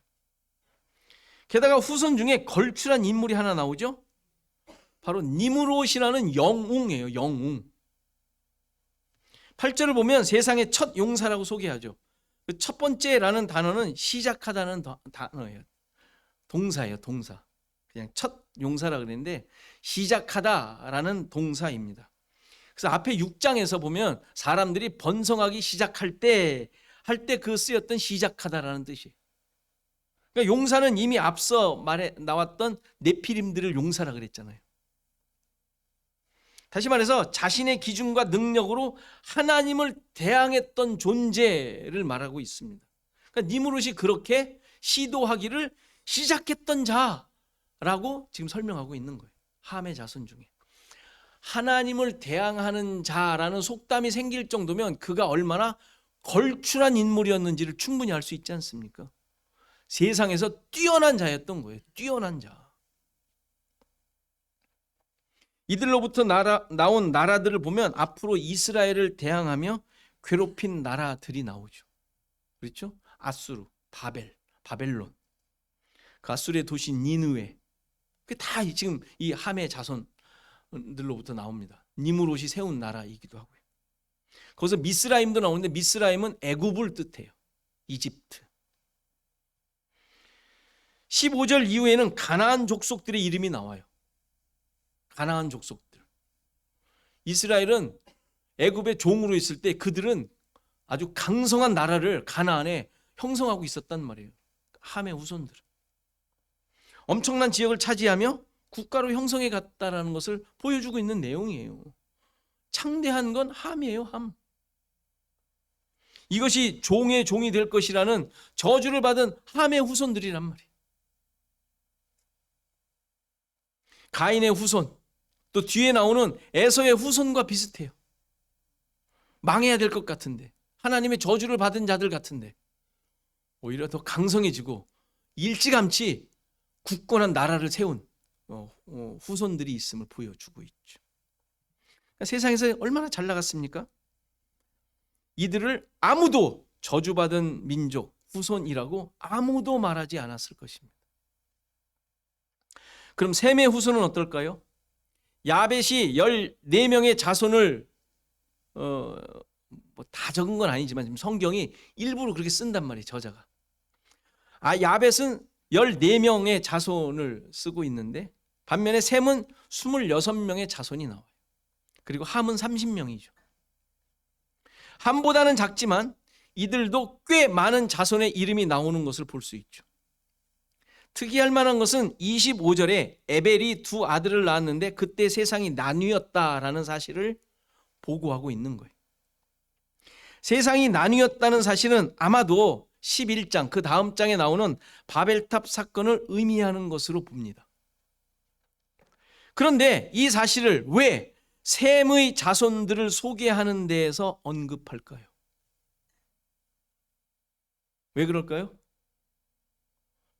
게다가 후손 중에 걸출한 인물이 하나 나오죠. 바로 니므롯이라는 영웅이에요. 영웅. 8절을 보면 세상의 첫 용사라고 소개하죠. 그 첫 번째라는 단어는 시작하다는 단어예요. 동사예요. 동사. 그냥 첫 용사라 그랬는데 시작하다라는 동사입니다. 그래서 앞에 6장에서 보면 사람들이 번성하기 시작할 때 그 쓰였던 시작하다라는 뜻이에요. 그러니까 용사는 이미 앞서 말에 나왔던 네피림들을 용사라 그랬잖아요. 다시 말해서 자신의 기준과 능력으로 하나님을 대항했던 존재를 말하고 있습니다. 그러니까 니므롯이 그렇게 시도하기를 시작했던 자라고 지금 설명하고 있는 거예요. 함의 자손 중에. 하나님을 대항하는 자라는 속담이 생길 정도면 그가 얼마나 걸출한 인물이었는지를 충분히 알 수 있지 않습니까? 세상에서 뛰어난 자였던 거예요. 뛰어난 자. 이들로부터 나온 나라들을 보면 앞으로 이스라엘을 대항하며 괴롭힌 나라들이 나오죠. 그렇죠? 아수르, 바벨론, 그 아수르의 도시 니느웨. 그게 다 지금 이 함의 자손들로부터 나옵니다. 니므롯이 세운 나라이기도 하고요. 거기서 미스라임도 나오는데 미스라임은 애굽을 뜻해요. 이집트. 15절 이후에는 가나안 족속들의 이름이 나와요. 가나안 족속들. 이스라엘은 애굽의 종으로 있을 때 그들은 아주 강성한 나라를 가나안에 형성하고 있었단 말이에요. 함의 후손들은. 엄청난 지역을 차지하며 국가로 형성해 갔다라는 것을 보여주고 있는 내용이에요. 창대한 건 함이에요. 함. 이것이 종의 종이 될 것이라는 저주를 받은 함의 후손들이란 말이에요. 가인의 후손, 또 뒤에 나오는 에서의 후손과 비슷해요. 망해야 될 것 같은데, 하나님의 저주를 받은 자들 같은데 오히려 더 강성해지고 일찌감치 굳건한 나라를 세운 후손들이 있음을 보여주고 있죠. 그러니까 세상에서 얼마나 잘 나갔습니까? 이들을 아무도 저주받은 민족, 후손이라고 아무도 말하지 않았을 것입니다. 그럼 셈의 후손은 어떨까요? 야벳이 14명의 자손을 다 적은 건 아니지만 지금 성경이 일부러 그렇게 쓴단 말이에요, 저자가. 야벳은 14명의 자손을 쓰고 있는데 반면에 셈은 26명의 자손이 나와요. 그리고 함은 30명이죠. 함보다는 작지만 이들도 꽤 많은 자손의 이름이 나오는 것을 볼 수 있죠. 특이할 만한 것은 25절에 에벨이 두 아들을 낳았는데 그때 세상이 나뉘었다라는 사실을 보고하고 있는 거예요. 세상이 나뉘었다는 사실은 아마도 11장 그 다음 장에 나오는 바벨탑 사건을 의미하는 것으로 봅니다. 그런데 이 사실을 왜 셈의 자손들을 소개하는 데에서 언급할까요? 왜 그럴까요?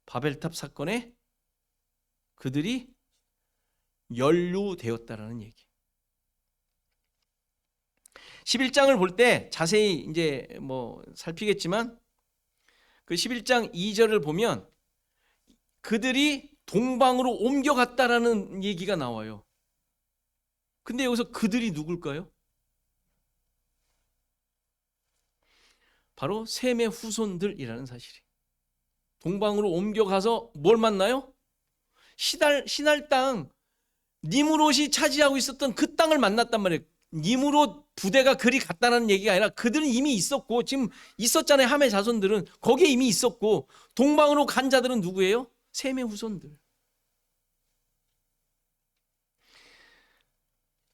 바벨탑 사건에 그들이 연루되었다라는 얘기. 11장을 볼 때 자세히 이제 살피겠지만 그 11장 2절을 보면 그들이 동방으로 옮겨갔다라는 얘기가 나와요. 근데 여기서 그들이 누굴까요? 바로 셈의 후손들이라는 사실이. 동방으로 옮겨가서 뭘 만나요? 시날 땅, 니므롯이 차지하고 있었던 그 땅을 만났단 말이에요. 니므롯 부대가 그리 갔다는 얘기가 아니라 그들은 이미 있었고 지금 있었잖아요. 함의 자손들은 거기에 이미 있었고 동방으로 간 자들은 누구예요? 셈의 후손들.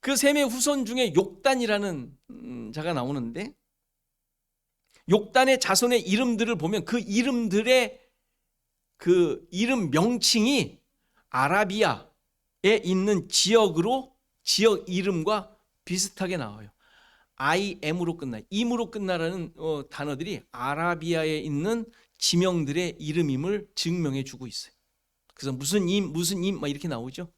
그 셈의 후손 중에 욕단이라는 자가 나오는데 욕단의 자손의 이름들을 보면 그 이름들의 그 이름 명칭이 아라비아에 있는 지역 이름과 비슷하게 나와요. IM으로 끝나, 임으로 끝나라는 단어들이 아라비아에 있는 지명들의 이름임을 증명해 주고 있어요. 그래서 무슨 임 막 이렇게 나오죠.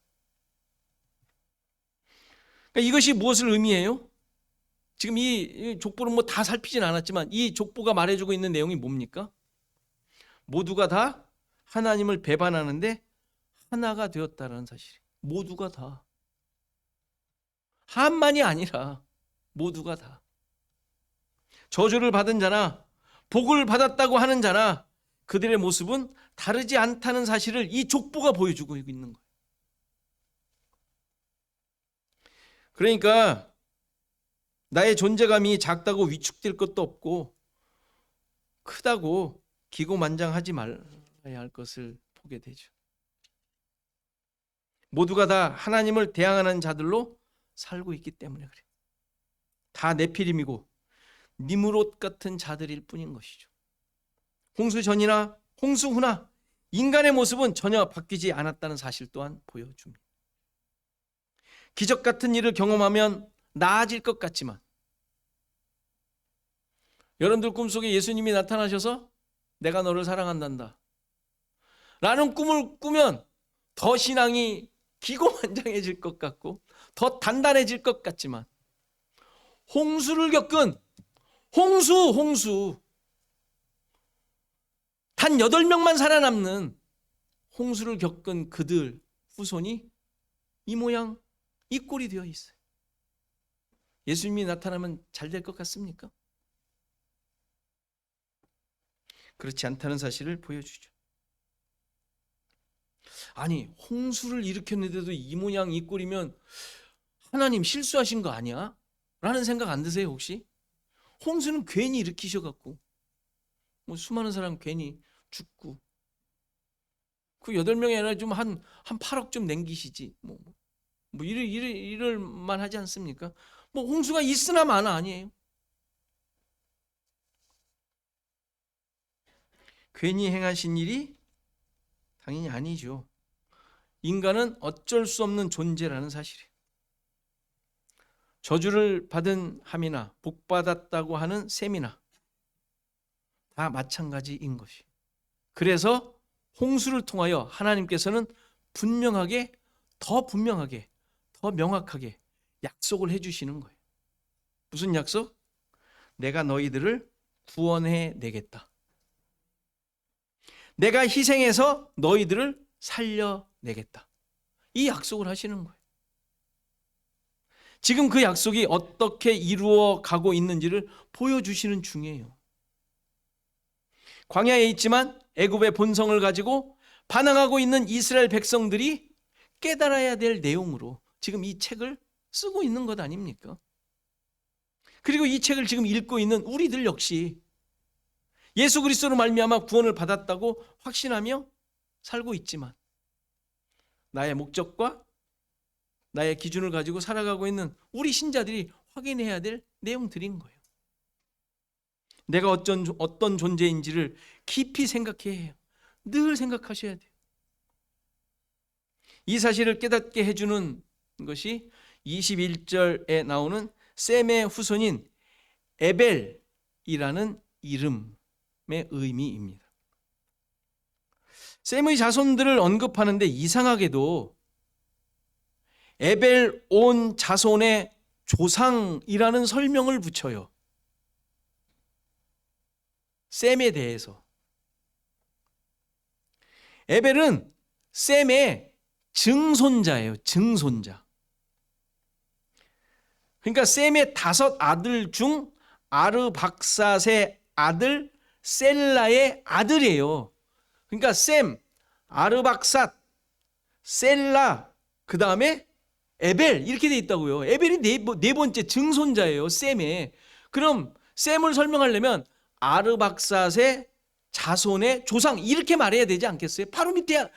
그러니까 이것이 무엇을 의미해요? 지금 이 족보를 다 살피진 않았지만 이 족보가 말해주고 있는 내용이 뭡니까? 모두가 다 하나님을 배반하는데 하나가 되었다라는 사실. 모두가 다. 함만이 아니라 모두가 다. 저주를 받은 자나 복을 받았다고 하는 자나 그들의 모습은 다르지 않다는 사실을 이 족보가 보여주고 있는 거예요. 그러니까 나의 존재감이 작다고 위축될 것도 없고 크다고 기고만장하지 말아야 할 것을 보게 되죠. 모두가 다 하나님을 대항하는 자들로 살고 있기 때문에 그래요. 다 네피림이고 니므롯 같은 자들일 뿐인 것이죠. 홍수 전이나 홍수 후나 인간의 모습은 전혀 바뀌지 않았다는 사실 또한 보여줍니다. 기적 같은 일을 경험하면 나아질 것 같지만 여러분들 꿈속에 예수님이 나타나셔서 내가 너를 사랑한단다 라는 꿈을 꾸면 더 신앙이 기고만장해질 것 같고 더 단단해질 것 같지만 홍수를 겪은 홍수 단 8명만 살아남는 홍수를 겪은 그들 후손이 이 모양 이 꼴이 되어 있어요. 예수님이 나타나면 잘 될 것 같습니까? 그렇지 않다는 사실을 보여주죠. 아니 홍수를 일으켰는데도 이 모양 이 꼴이면 하나님 실수하신 거 아니야? 라는 생각 안 드세요 혹시? 홍수는 괜히 일으키셔갖고 수많은 사람 괜히 죽고 그 8명이 아니라 좀 한 8억 좀 남기시지 이럴 만 하지 않습니까? 홍수가 있으나 마나 아니에요. 괜히 행하신 일이 당연히 아니죠. 인간은 어쩔 수 없는 존재라는 사실이에요. 저주를 받은 함이나 복받았다고 하는 셈이나 다 마찬가지인 것이. 그래서 홍수를 통하여 하나님께서는 분명하게, 더 명확하게 약속을 해주시는 거예요. 무슨 약속? 내가 너희들을 구원해 내겠다. 내가 희생해서 너희들을 살려내겠다. 이 약속을 하시는 거예요. 지금 그 약속이 어떻게 이루어 가고 있는지를 보여주시는 중이에요. 광야에 있지만 애굽의 본성을 가지고 반항하고 있는 이스라엘 백성들이 깨달아야 될 내용으로 지금 이 책을 쓰고 있는 것 아닙니까? 그리고 이 책을 지금 읽고 있는 우리들 역시 예수 그리스도로 말미암아 구원을 받았다고 확신하며 살고 있지만 나의 목적과 나의 기준을 가지고 살아가고 있는 우리 신자들이 확인해야 될 내용들인 거예요. 내가 어떤 존재인지를 깊이 생각해야 해요. 늘 생각하셔야 돼요. 이 사실을 깨닫게 해주는 것이 21절에 나오는 셈의 후손인 에벨이라는 이름의 의미입니다. 셈의 자손들을 언급하는데 이상하게도 에벨 온 자손의 조상이라는 설명을 붙여요. 셈에 대해서. 에벨은 셈의 증손자예요. 증손자. 그러니까 셈의 5 아들 중 아르박삿의 아들 셀라의 아들이에요. 그러니까 셈, 아르박삿, 셀라, 그 다음에 에벨 이렇게 돼 있다고요. 에벨이 네 번째 증손자예요. 셈의. 그럼 셈을 설명하려면 아르박삿의 자손의 조상 이렇게 말해야 되지 않겠어요? 바로 밑에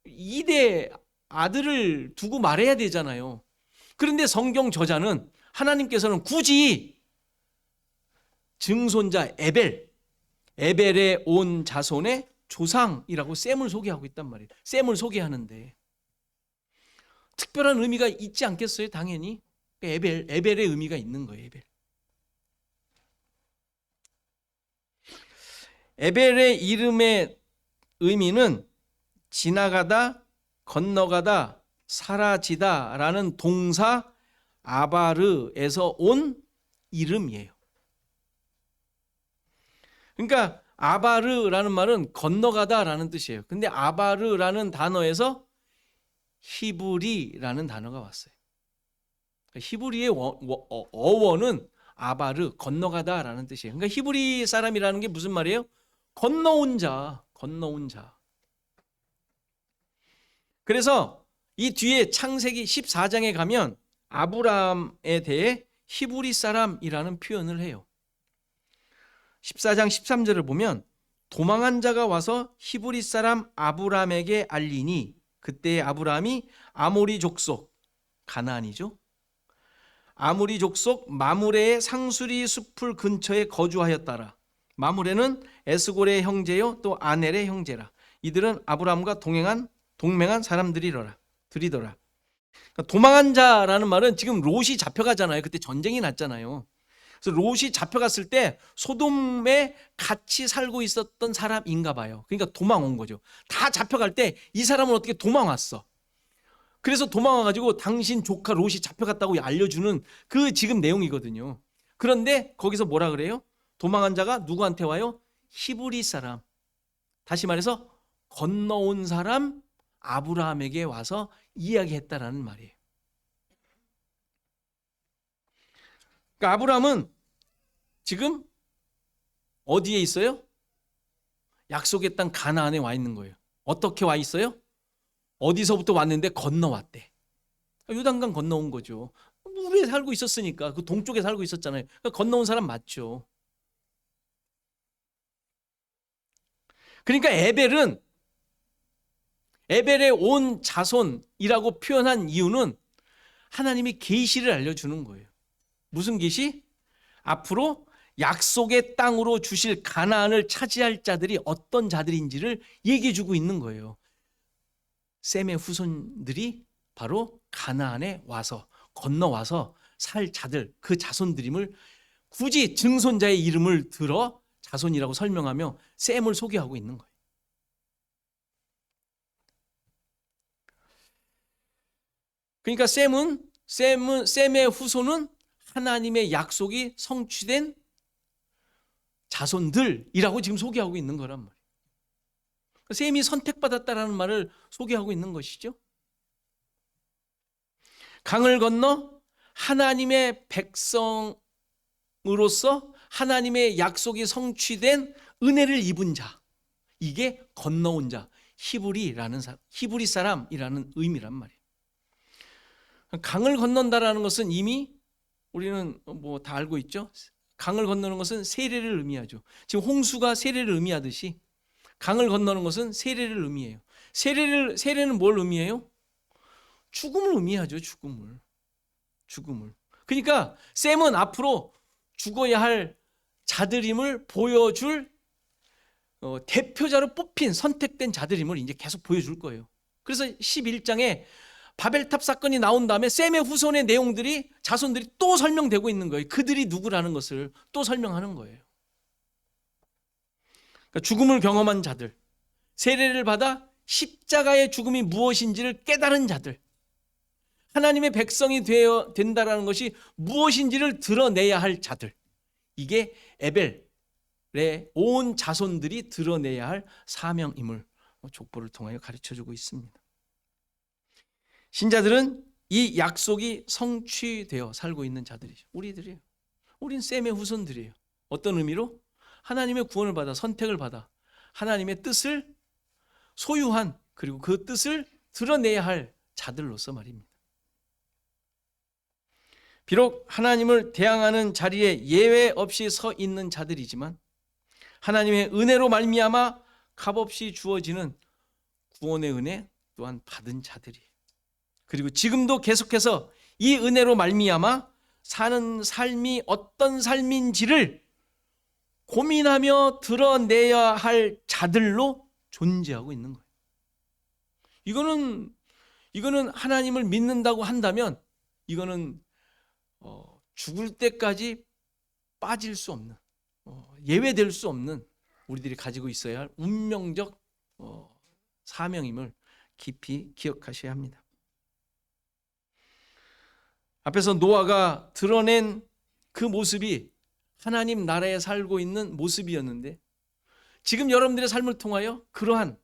2대 아들을 두고 말해야 되잖아요. 그런데 성경 저자는 하나님께서는 굳이 증손자 에벨의 온 자손의 조상이라고 셈을 소개하고 있단 말이에요. 셈을 소개하는데 특별한 의미가 있지 않겠어요? 당연히 에벨의 의미가 있는 거예요. 에벨의 이름의 의미는 지나가다, 건너가다, 사라지다 라는 동사 아바르에서 온 이름이에요. 그러니까 아바르라는 말은 건너가다 라는 뜻이에요. 근데 아바르라는 단어에서 히브리라는 단어가 왔어요. 히브리의 어원은 아바르, 건너가다 라는 뜻이에요. 그러니까 히브리 사람이라는 게 무슨 말이에요? 건너온 자. 그래서 이 뒤에 창세기 14장에 가면 아브라함에 대해 히브리 사람이라는 표현을 해요. 14장 13절을 보면 도망한 자가 와서 히브리 사람 아브라함에게 알리니 그때 아브라함이 아모리 족속, 가나안이죠. 아모리 족속 마므레의 상수리 숲을 근처에 거주하였더라. 마므레는 에스골의 형제요 또 아넬의 형제라. 이들은 아브라함과 동맹한 사람들이더라. 그러니까 도망한 자라는 말은 지금 롯이 잡혀가잖아요. 그때 전쟁이 났잖아요. 그래서 롯이 잡혀갔을 때 소돔에 같이 살고 있었던 사람인가 봐요. 그러니까 도망온 거죠. 다 잡혀갈 때 이 사람은 어떻게 도망왔어. 그래서 도망와가지고 당신 조카 롯이 잡혀갔다고 알려주는 그 지금 내용이거든요. 그런데 거기서 뭐라 그래요? 도망한 자가 누구한테 와요? 히브리 사람. 다시 말해서 건너온 사람 아브라함에게 와서 이야기했다라는 말이에요. 그러니까 아브라함은 지금 어디에 있어요? 약속의 땅 가나안에 와 있는 거예요. 어떻게 와 있어요? 어디서부터 왔는데 건너왔대. 요단강 건너온 거죠. 물에 살고 있었으니까 그 동쪽에 살고 있었잖아요. 그러니까 건너온 사람 맞죠. 그러니까 에벨의 온 자손이라고 표현한 이유는 하나님이 계시를 알려주는 거예요. 무슨 계시? 앞으로 약속의 땅으로 주실 가나안을 차지할 자들이 어떤 자들인지를 얘기해 주고 있는 거예요. 셈의 후손들이 바로 가나안에 와서 건너와서 살 자들, 그 자손들임을 굳이 증손자의 이름을 들어 자손이라고 설명하며 셈을 소개하고 있는 거예요. 그러니까 셈의 후손은 하나님의 약속이 성취된 자손들이라고 지금 소개하고 있는 거란 말이에요. 셈이 선택받았다라는 말을 소개하고 있는 것이죠. 강을 건너 하나님의 백성으로서 하나님의 약속이 성취된 은혜를 입은 자, 이게 건너온 자, 히브리 사람이라는 의미란 말이에요. 강을 건넌다라는 것은 이미 우리는 뭐 다 알고 있죠. 강을 건너는 것은 세례를 의미하죠. 지금 홍수가 세례를 의미하듯이 강을 건너는 것은 세례를 의미해요. 세례는 뭘 의미해요? 죽음을 의미하죠. 죽음을. 그러니까 셈은 앞으로 죽어야 할 자들임을 보여줄 대표자로 뽑힌 선택된 자들임을 이제 계속 보여줄 거예요. 그래서 11장에 바벨탑 사건이 나온 다음에 셈의 후손의 내용들이, 자손들이 또 설명되고 있는 거예요. 그들이 누구라는 것을 또 설명하는 거예요. 그러니까 죽음을 경험한 자들, 세례를 받아 십자가의 죽음이 무엇인지를 깨달은 자들, 하나님의 백성이 된다라는 것이 무엇인지를 드러내야 할 자들, 이게 에벨의 온 자손들이 드러내야 할 사명임을 족보를 통하여 가르쳐주고 있습니다. 신자들은 이 약속이 성취되어 살고 있는 자들이죠. 우리들이에요. 우린 셈의 후손들이에요. 어떤 의미로? 하나님의 구원을 받아, 선택을 받아 하나님의 뜻을 소유한, 그리고 그 뜻을 드러내야 할 자들로서 말입니다. 비록 하나님을 대항하는 자리에 예외 없이 서 있는 자들이지만 하나님의 은혜로 말미암아 값없이 주어지는 구원의 은혜 또한 받은 자들이에요. 그리고 지금도 계속해서 이 은혜로 말미암아 사는 삶이 어떤 삶인지를 고민하며 드러내야 할 자들로 존재하고 있는 거예요. 이거는 하나님을 믿는다고 한다면 이거는 죽을 때까지 빠질 수 없는, 예외될 수 없는 우리들이 가지고 있어야 할 운명적 사명임을 깊이 기억하셔야 합니다. 앞에서 노아가 드러낸 그 모습이 하나님 나라에 살고 있는 모습이었는데, 지금 여러분들의 삶을 통하여 그러한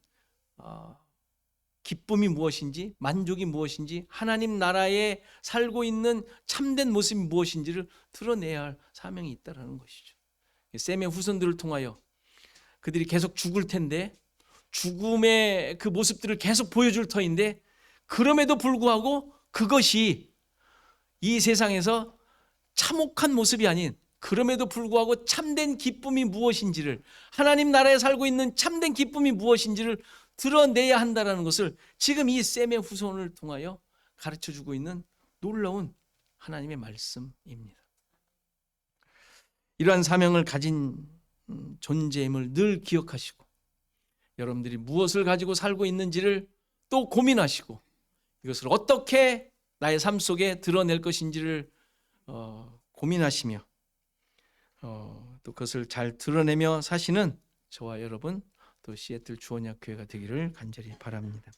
기쁨이 무엇인지, 만족이 무엇인지, 하나님 나라에 살고 있는 참된 모습이 무엇인지를 드러내야 할 사명이 있다는 것이죠. 셈의 후손들을 통하여 그들이 계속 죽을 텐데, 죽음의 그 모습들을 계속 보여줄 터인데, 그럼에도 불구하고 그것이 이 세상에서 참혹한 모습이 아닌, 그럼에도 불구하고 참된 기쁨이 무엇인지를, 하나님 나라에 살고 있는 참된 기쁨이 무엇인지를 드러내야 한다는 것을 지금 이 셈의 후손을 통하여 가르쳐주고 있는 놀라운 하나님의 말씀입니다. 이러한 사명을 가진 존재임을 늘 기억하시고, 여러분들이 무엇을 가지고 살고 있는지를 또 고민하시고, 이것을 어떻게 나의 삶 속에 드러낼 것인지를 고민하시며 또 그것을 잘 드러내며 사시는 저와 여러분, 또 시애틀 주원약교회가 되기를 간절히 바랍니다.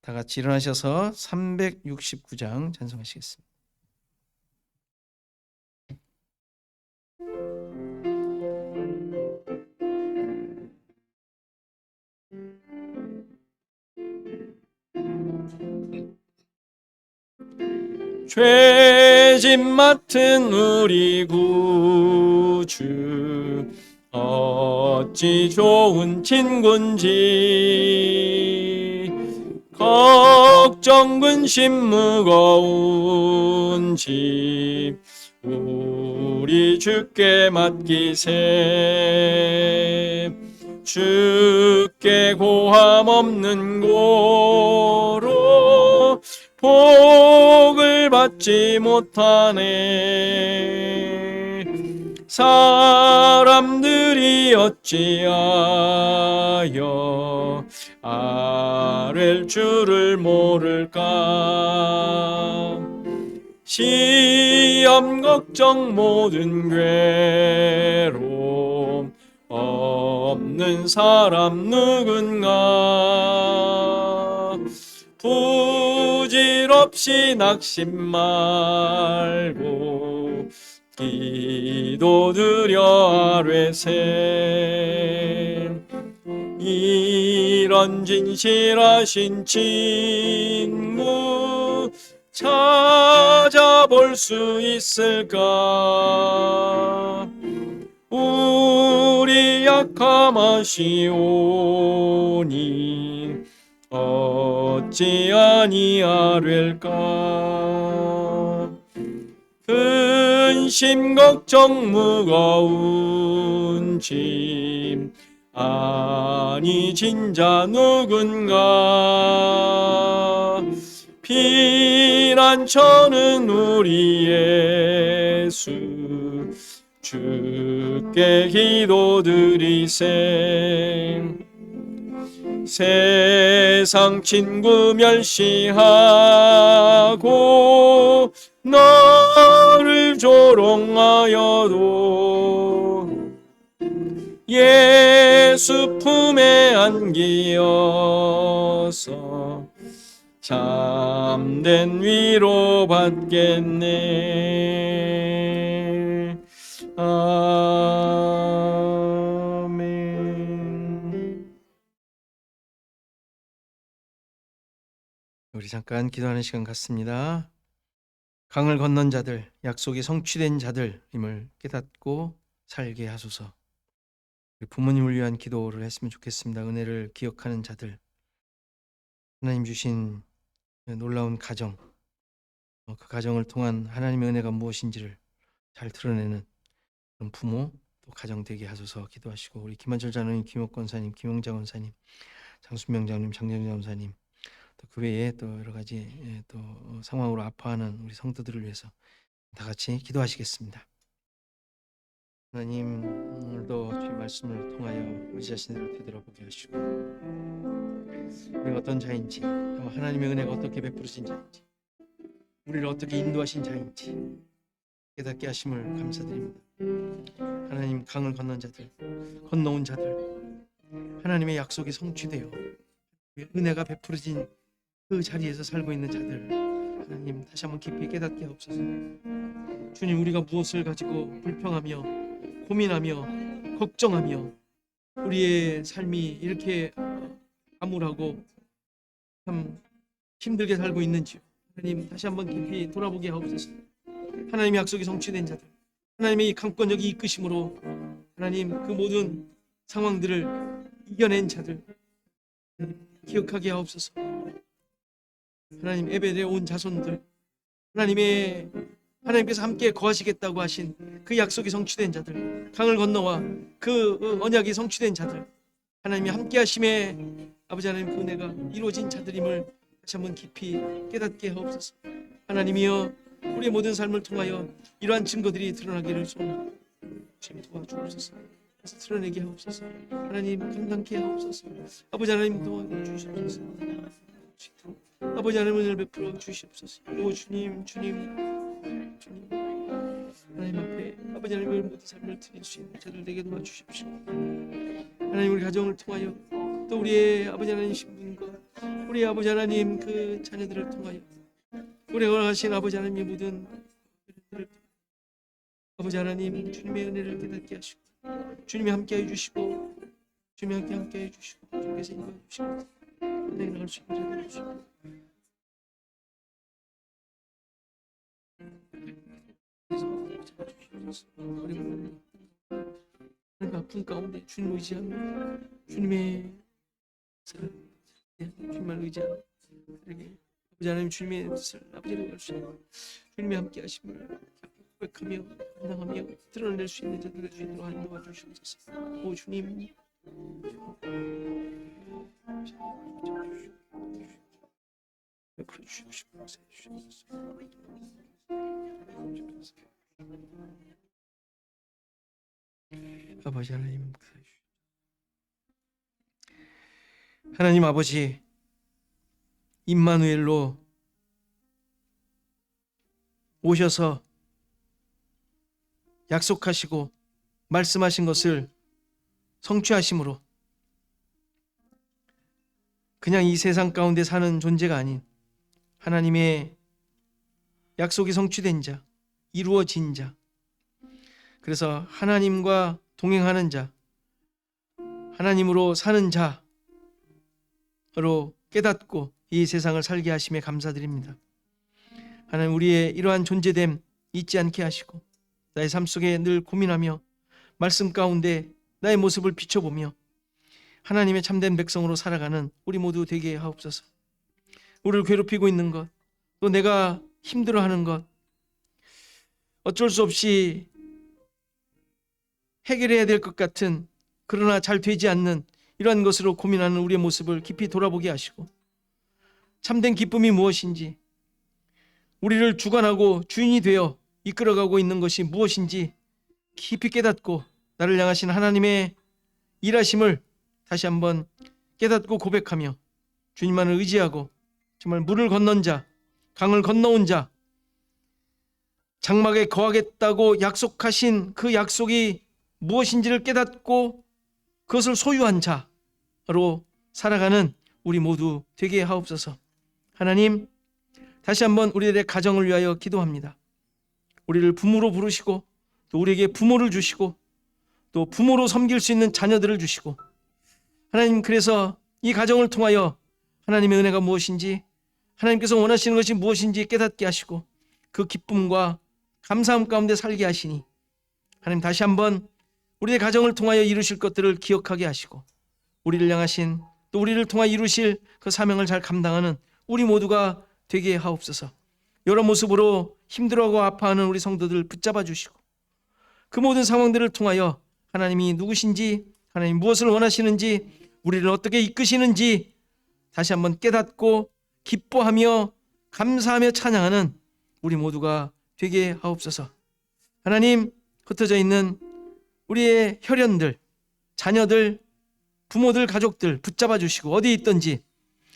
다 같이 일어나셔서 369장 찬송하시겠습니다. 죄짐 맡은 우리 구주, 어찌 좋은 친군지, 걱정 근심 무거운 짐 우리 주께 맡기세. 주께 고함 없는 고로 복을 받지 못하네. 사람들이 어찌하여 아랠 줄을 모를까. 시험 걱정 모든 괴로움 없는 사람 누군가. 부질없이 낙심 말고 기도드려 아뢰세. 이런 진실하신 친구 볼 수 있을까? 우리 약함하시오니 어찌 아니하릴까? 근심 걱정 무거운 짐 아니 진자 누군가? 피난처는 우리 예수 주께 기도드리세. 세상 친구 멸시하고 너를 조롱하여도 예수 품에 안기어서 참된 위로 받겠네. 아멘. 우리 잠깐 기도하는 시간 갖습니다. 강을 건넌 자들, 약속이 성취된 자들임을 깨닫고 살게 하소서. 부모님을 위한 기도를 했으면 좋겠습니다. 은혜를 기억하는 자들, 하나님 주신 놀라운 가정, 그 가정을 통한 하나님의 은혜가 무엇인지를 잘 드러내는 그런 부모, 또 가정 되게 하소서 기도하시고, 우리 김한철 장로님, 김옥 권사님, 김용자 권사님, 장순명 장로님, 장정자 권사님, 또 그 외에 또 여러 가지 또 상황으로 아파하는 우리 성도들을 위해서 다 같이 기도하시겠습니다. 하나님, 오늘도 주의 말씀을 통하여 우리 자신을 되돌아보게 하시고, 우리가 어떤 자인지, 또 하나님의 은혜가 어떻게 베풀어진 자인지, 우리를 어떻게 인도하신 자인지 깨닫게 하심을 감사드립니다. 하나님, 강을 건넌 자들, 건너온 자들, 하나님의 약속이 성취되어 은혜가 베풀어진 그 자리에서 살고 있는 자들, 하나님 다시 한번 깊이 깨닫게 하옵소서. 주님, 우리가 무엇을 가지고 불평하며 고민하며 걱정하며 우리의 삶이 이렇게 암울하고 참 힘들게 살고 있는지요, 하나님 다시 한번 깊이 돌아보게 하옵소서. 하나님의 약속이 성취된 자들, 하나님의 이 강권적인 이끄심으로 하나님 그 모든 상황들을 이겨낸 자들 기억하게 하옵소서. 하나님, 예배에 온 자손들, 하나님께서 함께 거하시겠다고 하신 그 약속이 성취된 자들, 강을 건너와 그 언약이 성취된 자들, 하나님이 함께 하심에 아버지 하나님 그 은혜가 이루어진 자들임을 다시 한번 깊이 깨닫게 하옵소서. 하나님이여, 우리의 모든 삶을 통하여 이러한 증거들이 드러나기를 소원합니다. 주님 도와주옵소서. 그래서 드러내게 하옵소서. 하나님 감당케 하옵소서. 아버지 하나님 도와주시옵소서. 아버지 하나님 은혜를 베풀어 주시옵소서. 오 주님, 하나님 앞에 아버지 하나님의 모든 삶을 드릴 수 있는 자들 되게 도와주십시오. 하나님, 우리 가정을 통하여 또 우리의 아버지 하나님 신분과 우리 아버지 하나님 그 자녀들을 통하여 우리가 하신 아버지 하나님의 모든 아버지 하나님 주님의 은혜를 깨닫게 하시고, 주님이 함께 해주시고, 주님이 함께 해주시고, 주님께서 인도해 주시고 은혜를 나갈 수 있는 자들 해주시고, 우리 아픈 가운데 주님 의지하며 주님의 사랑, 주님을 의지하며 아버지 하나님 주님의 뜻을 아버지로 갈 수 있는 주님이 함께 하심을 고백하며 감당하며 드러낼 수 있는 자들의 주인으로 하나님 도와주시옵소서. 오 주님, 베풀어 주시옵소서. 아버지 하나님, 하나님 아버지, 임마누엘로 오셔서 약속하시고 말씀하신 것을 성취하심으로 그냥 이 세상 가운데 사는 존재가 아닌 하나님의 약속이 성취된 자, 이루어진 자, 그래서 하나님과 동행하는 자, 하나님으로 사는 자로 깨닫고 이 세상을 살게 하심에 감사드립니다. 하나님, 우리의 이러한 존재됨 잊지 않게 하시고 나의 삶 속에 늘 고민하며 말씀 가운데 나의 모습을 비춰보며 하나님의 참된 백성으로 살아가는 우리 모두 되게 하옵소서. 우리를 괴롭히고 있는 것, 또 내가 힘들어하는 것, 어쩔 수 없이 해결해야 될 것 같은, 그러나 잘 되지 않는 이러한 것으로 고민하는 우리의 모습을 깊이 돌아보게 하시고, 참된 기쁨이 무엇인지, 우리를 주관하고 주인이 되어 이끌어가고 있는 것이 무엇인지 깊이 깨닫고 나를 향하신 하나님의 일하심을 다시 한번 깨닫고 고백하며 주님만을 의지하고 정말 물을 건넌 자, 강을 건너온 자, 장막에 거하겠다고 약속하신 그 약속이 무엇인지를 깨닫고 그것을 소유한 자로 살아가는 우리 모두 되게 하옵소서. 하나님, 다시 한번 우리들의 가정을 위하여 기도합니다. 우리를 부모로 부르시고 또 우리에게 부모를 주시고 또 부모로 섬길 수 있는 자녀들을 주시고, 하나님, 그래서 이 가정을 통하여 하나님의 은혜가 무엇인지, 하나님께서 원하시는 것이 무엇인지 깨닫게 하시고 그 기쁨과 감사함 가운데 살게 하시니, 하나님, 다시 한번 우리의 가정을 통하여 이루실 것들을 기억하게 하시고 우리를 향하신, 또 우리를 통하여 이루실 그 사명을 잘 감당하는 우리 모두가 되게 하옵소서. 여러 모습으로 힘들어하고 아파하는 우리 성도들 붙잡아 주시고 그 모든 상황들을 통하여 하나님이 누구신지, 하나님 무엇을 원하시는지, 우리를 어떻게 이끄시는지 다시 한번 깨닫고 기뻐하며 감사하며 찬양하는 우리 모두가 되게 하옵소서. 하나님, 흩어져 있는 우리의 혈연들, 자녀들, 부모들, 가족들 붙잡아 주시고 어디에 있든지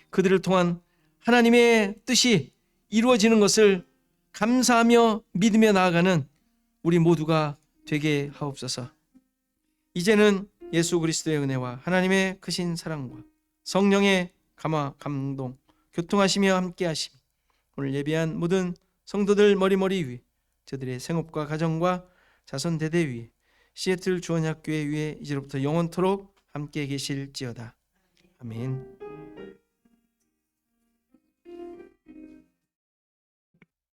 그들을 통한 하나님의 뜻이 이루어지는 것을 감사하며 믿으며 나아가는 우리 모두가 되게 하옵소서. 이제는 예수 그리스도의 은혜와 하나님의 크신 사랑과 성령의 감동, 교통하시며 함께하시며 오늘 예배한 모든 성도들 머리머리 위에, 저들의 생업과 가정과 자손 대대 위에, 시애틀 주원학교회 위에 이제로부터 영원토록 함께 계실지어다. 아멘.